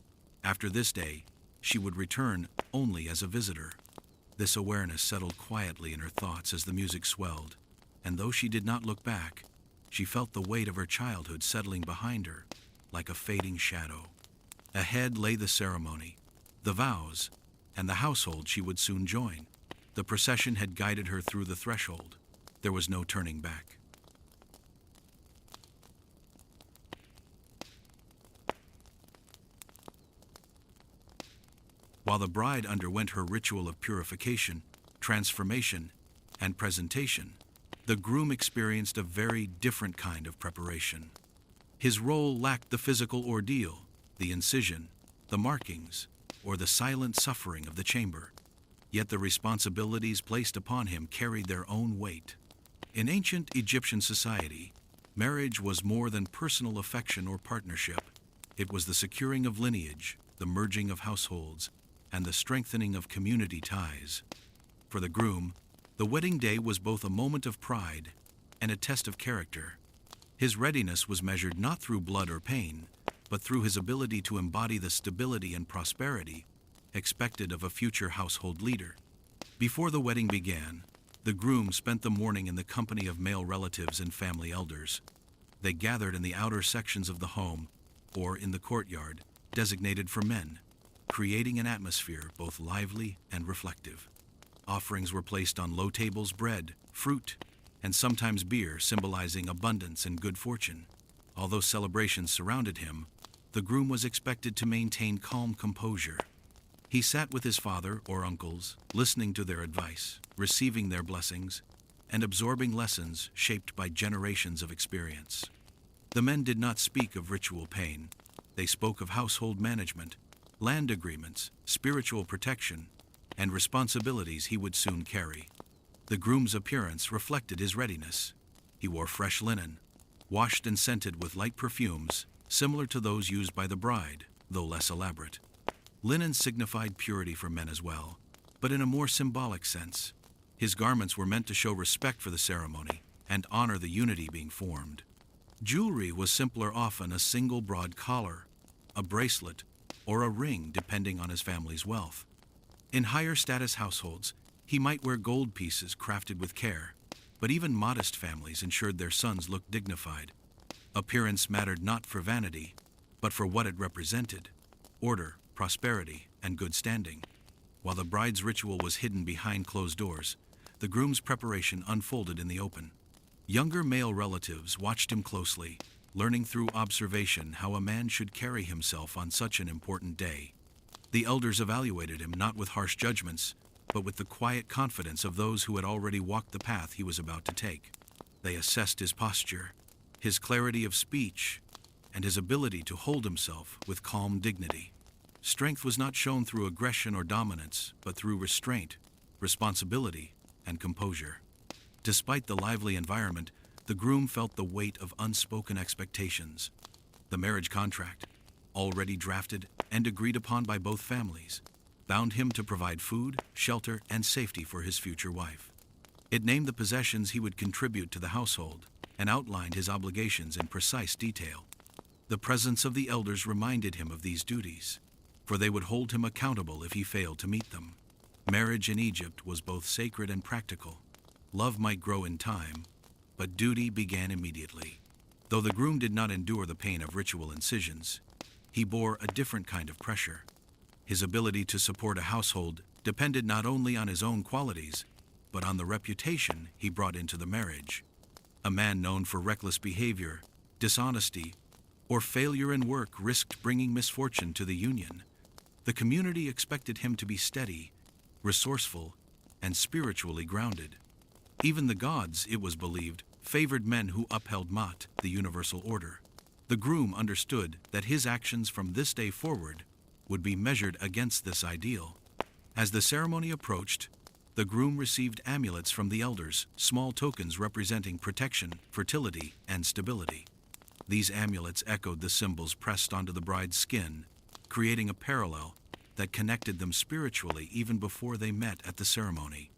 After this day, she would return only as a visitor. This awareness settled quietly in her thoughts as the music swelled, and though she did not look back, she felt the weight of her childhood settling behind her, like a fading shadow. Ahead lay the ceremony, the vows, and the household she would soon join. The procession had guided her through the threshold. There was no turning back. While the bride underwent her ritual of purification, transformation, and presentation, the groom experienced a very different kind of preparation. His role lacked the physical ordeal, the incision, the markings, or the silent suffering of the chamber. Yet the responsibilities placed upon him carried their own weight. In ancient Egyptian society, marriage was more than personal affection or partnership. It was the securing of lineage, the merging of households, and the strengthening of community ties. For the groom, the wedding day was both a moment of pride and a test of character. His readiness was measured not through blood or pain, but through his ability to embody the stability and prosperity expected of a future household leader. Before the wedding began, the groom spent the morning in the company of male relatives and family elders. They gathered in the outer sections of the home, or in the courtyard, designated for men, creating an atmosphere both lively and reflective. Offerings were placed on low tables: bread, fruit, and sometimes beer, symbolizing abundance and good fortune. Although celebrations surrounded him, the groom was expected to maintain calm composure. He sat with his father or uncles, listening to their advice, receiving their blessings, and absorbing lessons shaped by generations of experience. The men did not speak of ritual pain. They spoke of household management, land agreements, spiritual protection, and responsibilities he would soon carry. The groom's appearance reflected his readiness. He wore fresh linen, washed and scented with light perfumes, similar to those used by the bride, though less elaborate. Linen signified purity for men as well, but in a more symbolic sense. His garments were meant to show respect for the ceremony and honor the unity being formed. Jewelry was simpler, often a single broad collar, a bracelet, or a ring depending on his family's wealth. In higher status households, he might wear gold pieces crafted with care, but even modest families ensured their sons looked dignified. Appearance mattered not for vanity, but for what it represented: order, prosperity, and good standing. While the bride's ritual was hidden behind closed doors, the groom's preparation unfolded in the open. Younger male relatives watched him closely, learning through observation how a man should carry himself on such an important day. The elders evaluated him not with harsh judgments, but with the quiet confidence of those who had already walked the path he was about to take. They assessed his posture, his clarity of speech, and his ability to hold himself with calm dignity. Strength was not shown through aggression or dominance, but through restraint, responsibility, and composure. Despite the lively environment, the groom felt the weight of unspoken expectations. The marriage contract, already drafted and agreed upon by both families, bound him to provide food, shelter, and safety for his future wife. It named the possessions he would contribute to the household and outlined his obligations in precise detail. The presence of the elders reminded him of these duties, for they would hold him accountable if he failed to meet them. Marriage in Egypt was both sacred and practical. Love might grow in time, but duty began immediately. Though the groom did not endure the pain of ritual incisions, he bore a different kind of pressure. His ability to support a household depended not only on his own qualities, but on the reputation he brought into the marriage. A man known for reckless behavior, dishonesty, or failure in work risked bringing misfortune to the union. The community expected him to be steady, resourceful, and spiritually grounded. Even the gods, it was believed, favored men who upheld Mat, the universal order. The groom understood that his actions from this day forward would be measured against this ideal. As the ceremony approached, the groom received amulets from the elders, small tokens representing protection, fertility, and stability. These amulets echoed the symbols pressed onto the bride's skin, creating a parallel that connected them spiritually even before they met at the ceremony.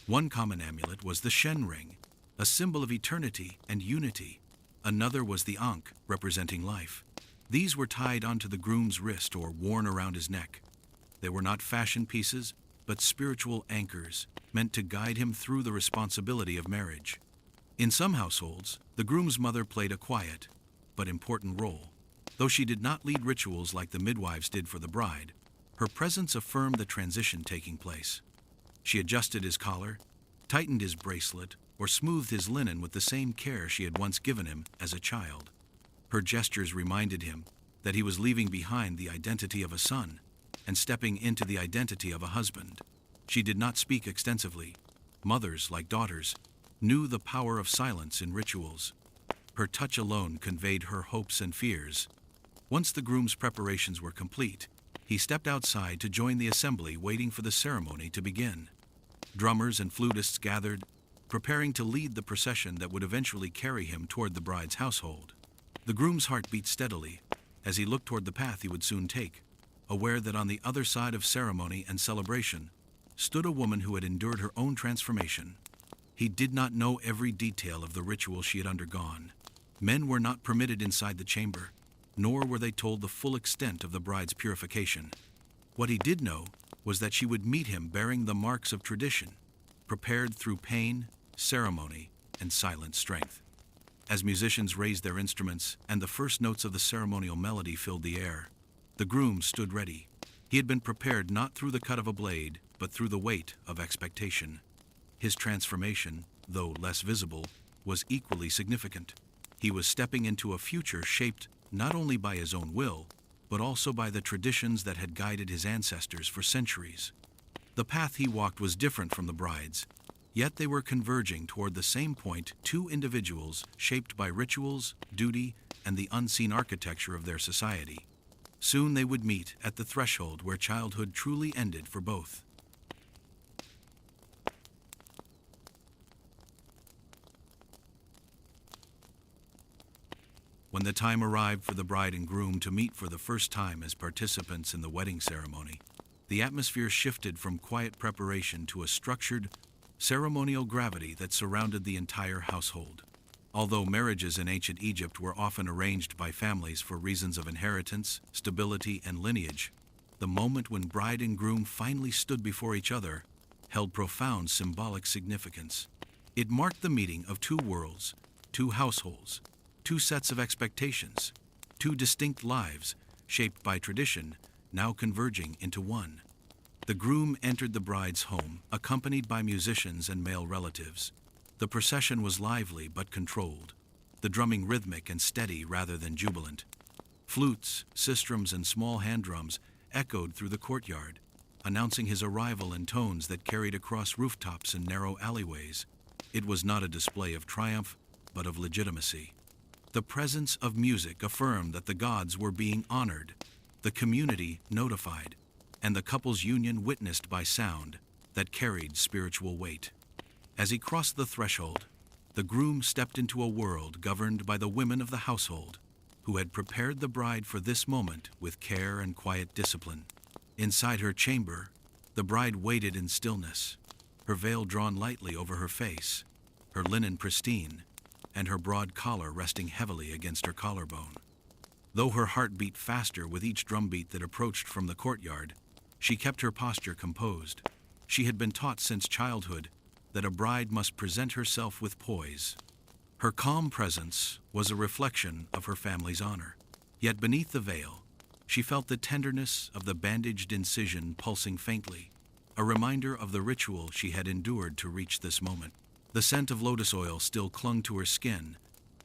One common amulet was the shimmering, a symbol of eternity and unity. Another was the ankh, representing life. These were tied onto the groom's wrist or worn around his neck. They were not fashion pieces, but spiritual anchors, meant to guide him through the responsibility of marriage. In some households, the groom's mother played a quiet, but important role. Though she did not lead rituals like the midwives did for the bride, her presence affirmed the transition taking place. She adjusted his collar, tightened his bracelet, or smoothed his linen with the same care she had once given him as a child. Her gestures reminded him that he was leaving behind the identity of a son and stepping into the identity of a husband. She did not speak extensively. Mothers, like daughters, knew the power of silence in rituals. Her touch alone conveyed her hopes and fears. Once the groom's preparations were complete, he stepped outside to join the assembly waiting for the ceremony to begin. Drummers and flutists gathered, preparing to lead the procession that would eventually carry him toward the bride's household. The groom's heart beat steadily as he looked toward the path he would soon take, aware that on the other side of ceremony and celebration stood a woman who had endured her own transformation. He did not know every detail of the ritual she had undergone. Men were not permitted inside the chamber, nor were they told the full extent of the bride's purification. What he did know was that she would meet him bearing the marks of tradition, prepared through pain, ceremony, and silent strength. As musicians raised their instruments and the first notes of the ceremonial melody filled the air, the groom stood ready. He had been prepared not through the cut of a blade, but through the weight of expectation. His transformation, though less visible, was equally significant. He was stepping into a future shaped not only by his own will, but also by the traditions that had guided his ancestors for centuries. The path he walked was different from the bride's, yet they were converging toward the same point, two individuals shaped by rituals, duty, and the unseen architecture of their society. Soon they would meet at the threshold where childhood truly ended for both. When the time arrived for the bride and groom to meet for the first time as participants in the wedding ceremony, the atmosphere shifted from quiet preparation to a structured, ceremonial gravity that surrounded the entire household. Although marriages in ancient Egypt were often arranged by families for reasons of inheritance, stability, and lineage, the moment when bride and groom finally stood before each other held profound symbolic significance. It marked the meeting of two worlds, two households, two sets of expectations, two distinct lives shaped by tradition, now converging into one. The groom entered the bride's home, accompanied by musicians and male relatives. The procession was lively but controlled, the drumming rhythmic and steady rather than jubilant. Flutes, sistrums, and small hand drums echoed through the courtyard, announcing his arrival in tones that carried across rooftops and narrow alleyways. It was not a display of triumph, but of legitimacy. The presence of music affirmed that the gods were being honored, the community notified, and the couple's union witnessed by sound that carried spiritual weight. As he crossed the threshold, the groom stepped into a world governed by the women of the household, who had prepared the bride for this moment with care and quiet discipline. Inside her chamber, the bride waited in stillness, her veil drawn lightly over her face, her linen pristine, and her broad collar resting heavily against her collarbone. Though her heart beat faster with each drumbeat that approached from the courtyard, she kept her posture composed. She had been taught since childhood that a bride must present herself with poise. Her calm presence was a reflection of her family's honor. Yet beneath the veil, she felt the tenderness of the bandaged incision pulsing faintly, a reminder of the ritual she had endured to reach this moment. The scent of lotus oil still clung to her skin,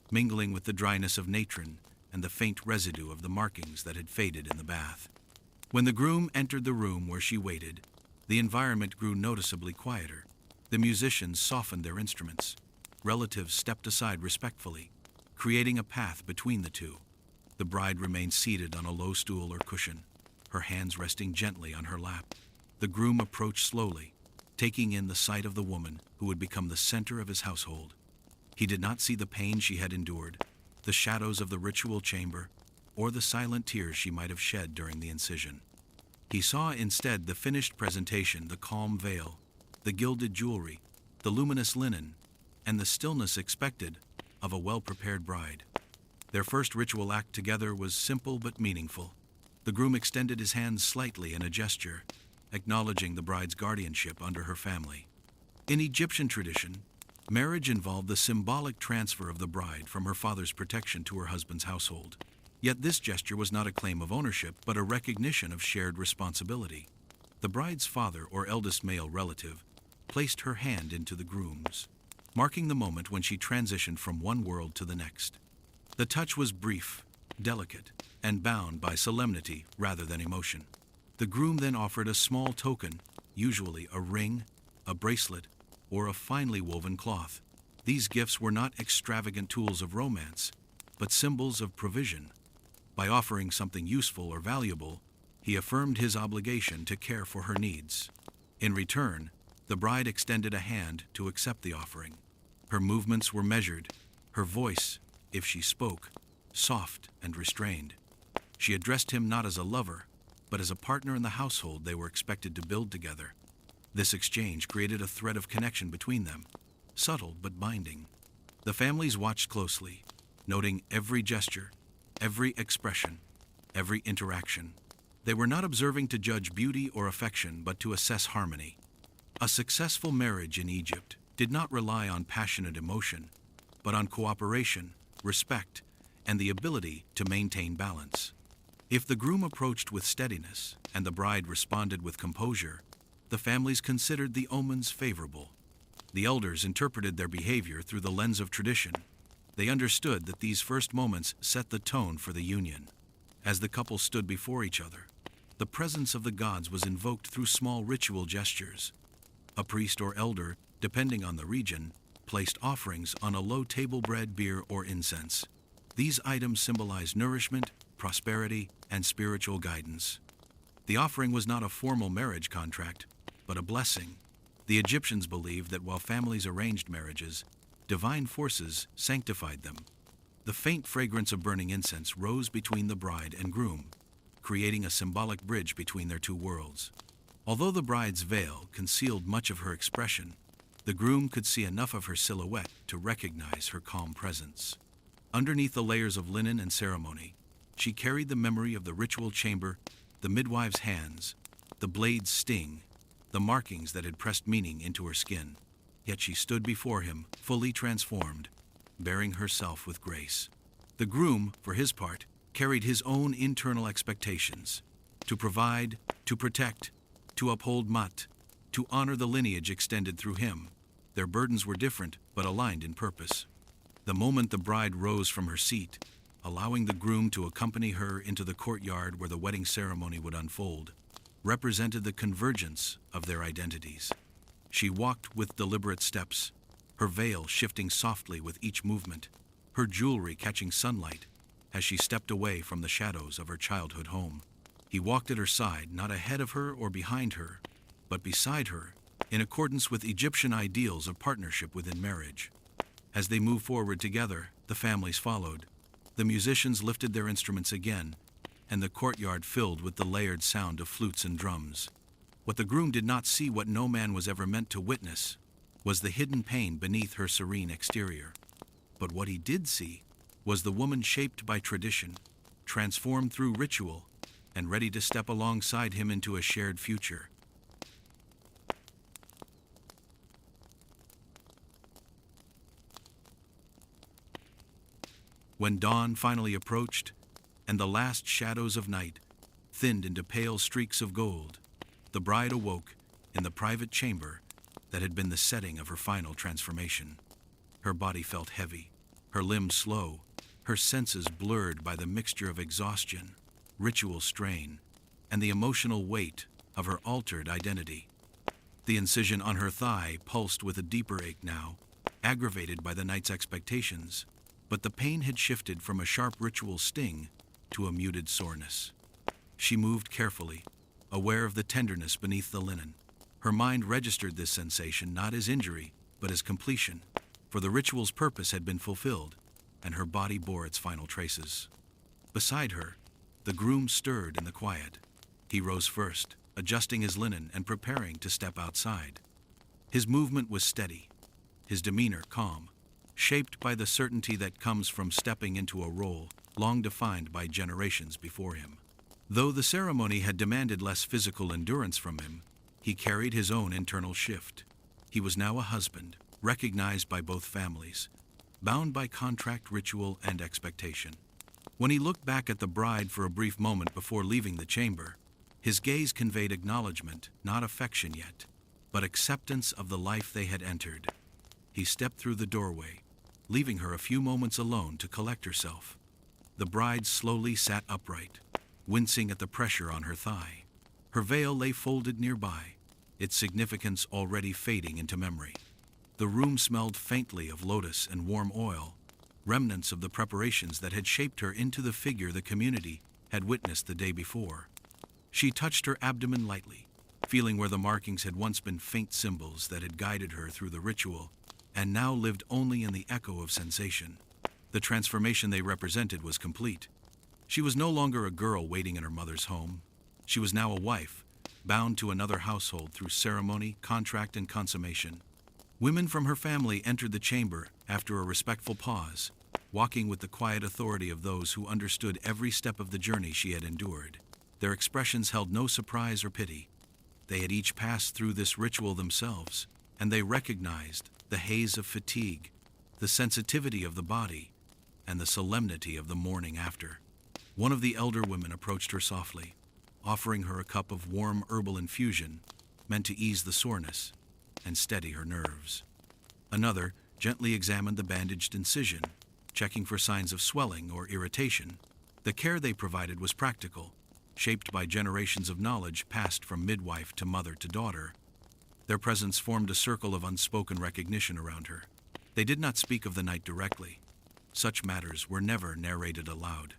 mingling with the dryness of natron and the faint residue of the markings that had faded in the bath. When the groom entered the room where she waited, the environment grew noticeably quieter. The musicians softened their instruments. Relatives stepped aside respectfully, creating a path between the two. The bride remained seated on a low stool or cushion, her hands resting gently on her lap. The groom approached slowly, taking in the sight of the woman who would become the center of his household. He did not see the pain she had endured, the shadows of the ritual chamber, or the silent tears she might have shed during the incision. He saw instead the finished presentation, the calm veil, the gilded jewelry, the luminous linen, and the stillness expected of a well-prepared bride. Their first ritual act together was simple but meaningful. The groom extended his hands slightly in a gesture, acknowledging the bride's guardianship under her family. In Egyptian tradition, marriage involved the symbolic transfer of the bride from her father's protection to her husband's household. Yet this gesture was not a claim of ownership, but a recognition of shared responsibility. The bride's father or eldest male relative placed her hand into the groom's, marking the moment when she transitioned from one world to the next. The touch was brief, delicate, and bound by solemnity rather than emotion. The groom then offered a small token, usually a ring, a bracelet, or a finely woven cloth. These gifts were not extravagant tools of romance, but symbols of provision. By offering something useful or valuable, he affirmed his obligation to care for her needs. In return, the bride extended a hand to accept the offering. Her movements were measured, her voice, if she spoke, soft and restrained. She addressed him not as a lover, but as a partner in the household they were expected to build together. This exchange created a thread of connection between them, subtle but binding. The families watched closely, noting every gesture, every expression, every interaction. They were not observing to judge beauty or affection, but to assess harmony. A successful marriage in Egypt did not rely on passionate emotion, but on cooperation, respect, and the ability to maintain balance. If the groom approached with steadiness and the bride responded with composure, the families considered the omens favorable. The elders interpreted their behavior through the lens of tradition. They understood that these first moments set the tone for the union. As the couple stood before each other, the presence of the gods was invoked through small ritual gestures. A priest or elder, depending on the region, placed offerings on a low table bread, beer, or incense. These items symbolized nourishment, prosperity, and spiritual guidance. The offering was not a formal marriage contract, but a blessing. The Egyptians believed that while families arranged marriages, divine forces sanctified them. The faint fragrance of burning incense rose between the bride and groom, creating a symbolic bridge between their two worlds. Although the bride's veil concealed much of her expression, the groom could see enough of her silhouette to recognize her calm presence. Underneath the layers of linen and ceremony, she carried the memory of the ritual chamber, the midwives' hands, the blade's sting, the markings that had pressed meaning into her skin. Yet she stood before him, fully transformed, bearing herself with grace. The groom, for his part, carried his own internal expectations: to provide, to protect, to uphold Mat, to honor the lineage extended through him. Their burdens were different, but aligned in purpose. The moment the bride rose from her seat, allowing the groom to accompany her into the courtyard where the wedding ceremony would unfold, represented the convergence of their identities. She walked with deliberate steps, her veil shifting softly with each movement, her jewelry catching sunlight as she stepped away from the shadows of her childhood home. He walked at her side, not ahead of her or behind her, but beside her, in accordance with Egyptian ideals of partnership within marriage. As they moved forward together, the families followed. The musicians lifted their instruments again, and the courtyard filled with the layered sound of flutes and drums. What the groom did not see, what no man was ever meant to witness, was the hidden pain beneath her serene exterior. But what he did see was the woman shaped by tradition, transformed through ritual, and ready to step alongside him into a shared future. When dawn finally approached, and the last shadows of night thinned into pale streaks of gold, the bride awoke in the private chamber that had been the setting of her final transformation. Her body felt heavy, her limbs slow, her senses blurred by the mixture of exhaustion, ritual strain, and the emotional weight of her altered identity. The incision on her thigh pulsed with a deeper ache now, aggravated by the night's expectations, but the pain had shifted from a sharp ritual sting to a muted soreness. She moved carefully, aware of the tenderness beneath the linen. Her mind registered this sensation not as injury, but as completion, for the ritual's purpose had been fulfilled, and her body bore its final traces. Beside her, the groom stirred in the quiet. He rose first, adjusting his linen and preparing to step outside. His movement was steady, his demeanor calm, shaped by the certainty that comes from stepping into a role long defined by generations before him. Though the ceremony had demanded less physical endurance from him, he carried his own internal shift. He was now a husband, recognized by both families, bound by contract, ritual, and expectation. When he looked back at the bride for a brief moment before leaving the chamber, his gaze conveyed acknowledgement, not affection yet, but acceptance of the life they had entered. He stepped through the doorway, leaving her a few moments alone to collect herself. The bride slowly sat upright, wincing at the pressure on her thigh. Her veil lay folded nearby, its significance already fading into memory. The room smelled faintly of lotus and warm oil, remnants of the preparations that had shaped her into the figure the community had witnessed the day before. She touched her abdomen lightly, feeling where the markings had once been faint symbols that had guided her through the ritual, and now lived only in the echo of sensation. The transformation they represented was complete. She was no longer a girl waiting in her mother's home. She was now a wife, bound to another household through ceremony, contract, and consummation. Women from her family entered the chamber after a respectful pause, walking with the quiet authority of those who understood every step of the journey she had endured. Their expressions held no surprise or pity. They had each passed through this ritual themselves, and they recognized the haze of fatigue, the sensitivity of the body, and the solemnity of the morning after. One of the elder women approached her softly, offering her a cup of warm herbal infusion meant to ease the soreness and steady her nerves. Another gently examined the bandaged incision, checking for signs of swelling or irritation. The care they provided was practical, shaped by generations of knowledge passed from midwife to mother to daughter. Their presence formed a circle of unspoken recognition around her. They did not speak of the night directly. Such matters were never narrated aloud.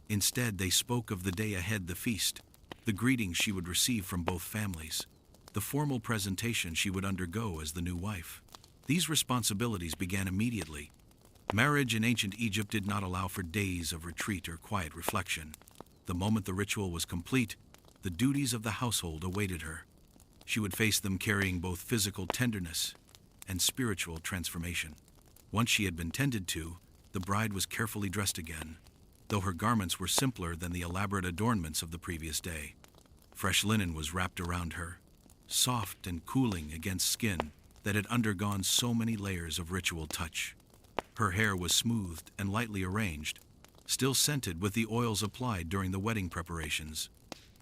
Instead, they spoke of the day ahead, the feast, the greetings she would receive from both families, the formal presentation she would undergo as the new wife. These responsibilities began immediately, Marriage in ancient Egypt did not allow for days of retreat or quiet reflection. The moment the ritual was complete, the duties of the household awaited her. She would face them carrying both physical tenderness and spiritual transformation. Once she had been tended to, the bride was carefully dressed again, though her garments were simpler than the elaborate adornments of the previous day. Fresh linen was wrapped around her, soft and cooling against skin that had undergone so many layers of ritual touch. Her hair was smoothed and lightly arranged, still scented with the oils applied during the wedding preparations.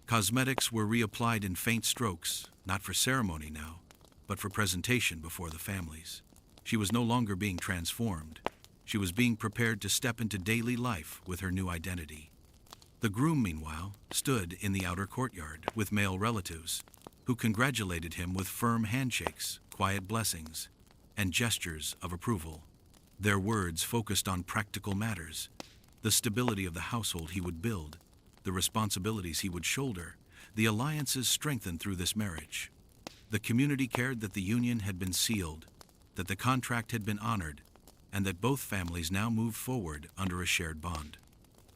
Cosmetics were reapplied in faint strokes, not for ceremony now, but for presentation before the families. She was no longer being transformed. She was being prepared to step into daily life with her new identity. The groom, meanwhile, stood in the outer courtyard with male relatives, who congratulated him with firm handshakes, quiet blessings, and gestures of approval. Their words focused on practical matters, the stability of the household he would build, the responsibilities he would shoulder, the alliances strengthened through this marriage. The community cared that the union had been sealed, that the contract had been honored, and that both families now moved forward under a shared bond.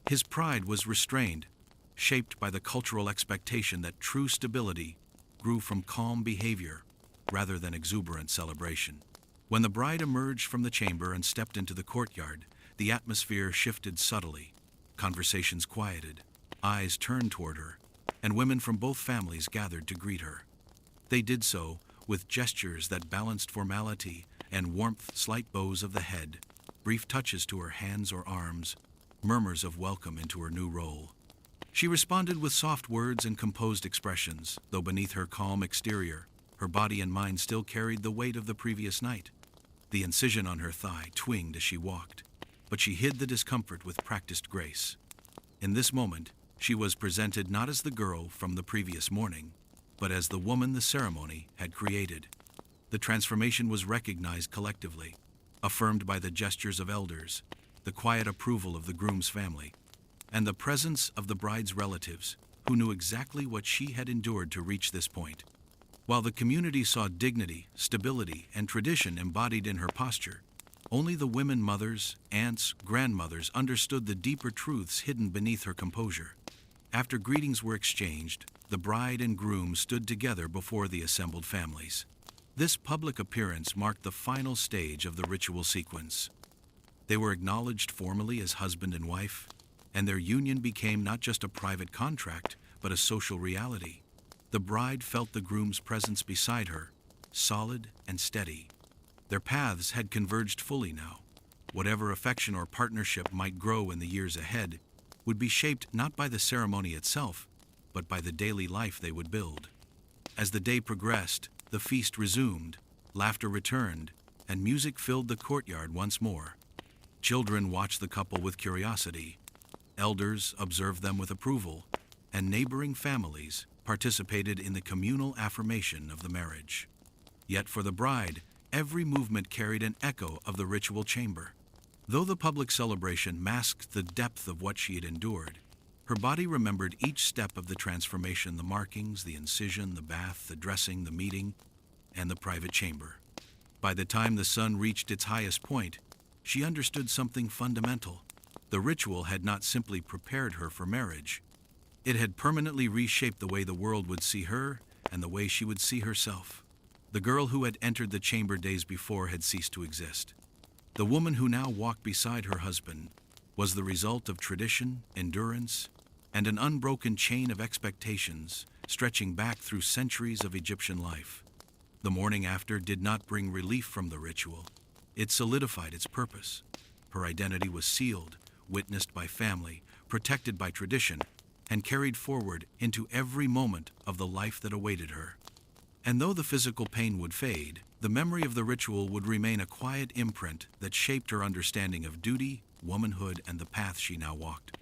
His pride was restrained, shaped by the cultural expectation that true stability grew from calm behavior rather than exuberant celebration. When the bride emerged from the chamber and stepped into the courtyard, the atmosphere shifted subtly. Conversations quieted, eyes turned toward her, and women from both families gathered to greet her. They did so with gestures that balanced formality and warmth, slight bows of the head, brief touches to her hands or arms, murmurs of welcome into her new role. She responded with soft words and composed expressions, though beneath her calm exterior, her body and mind still carried the weight of the previous night. The incision on her thigh twinged as she walked, but she hid the discomfort with practiced grace. In this moment, she was presented not as the girl from the previous morning, but as the woman the ceremony had created. The transformation was recognized collectively, affirmed by the gestures of elders, the quiet approval of the groom's family, and the presence of the bride's relatives, who knew exactly what she had endured to reach this point. While the community saw dignity, stability, and tradition embodied in her posture, only the women mothers, aunts, grandmothers understood the deeper truths hidden beneath her composure. After greetings were exchanged, the bride and groom stood together before the assembled families. This public appearance marked the final stage of the ritual sequence. They were acknowledged formally as husband and wife, and their union became not just a private contract, but a social reality. The bride felt the groom's presence beside her, solid and steady. Their paths had converged fully now. Whatever affection or partnership might grow in the years ahead would be shaped not by the ceremony itself, but by the daily life they would build. As the day progressed, the feast resumed, laughter returned, and music filled the courtyard once more. Children watched the couple with curiosity, elders observed them with approval, and neighboring families participated in the communal affirmation of the marriage. Yet for the bride, every movement carried an echo of the ritual chamber. Though the public celebration masked the depth of what she had endured, her body remembered each step of the transformation, the markings, the incision, the bath, the dressing, the meeting, and the private chamber. By the time the sun reached its highest point, she understood something fundamental. The ritual had not simply prepared her for marriage. It had permanently reshaped the way the world would see her and the way she would see herself. The girl who had entered the chamber days before had ceased to exist. The woman who now walked beside her husband was the result of tradition, endurance, and an unbroken chain of expectations stretching back through centuries of Egyptian life. The morning after did not bring relief from the ritual. It solidified its purpose. Her identity was sealed, witnessed by family, protected by tradition, and carried forward into every moment of the life that awaited her. And though the physical pain would fade, the memory of the ritual would remain a quiet imprint that shaped her understanding of duty, womanhood, and the path she now walked.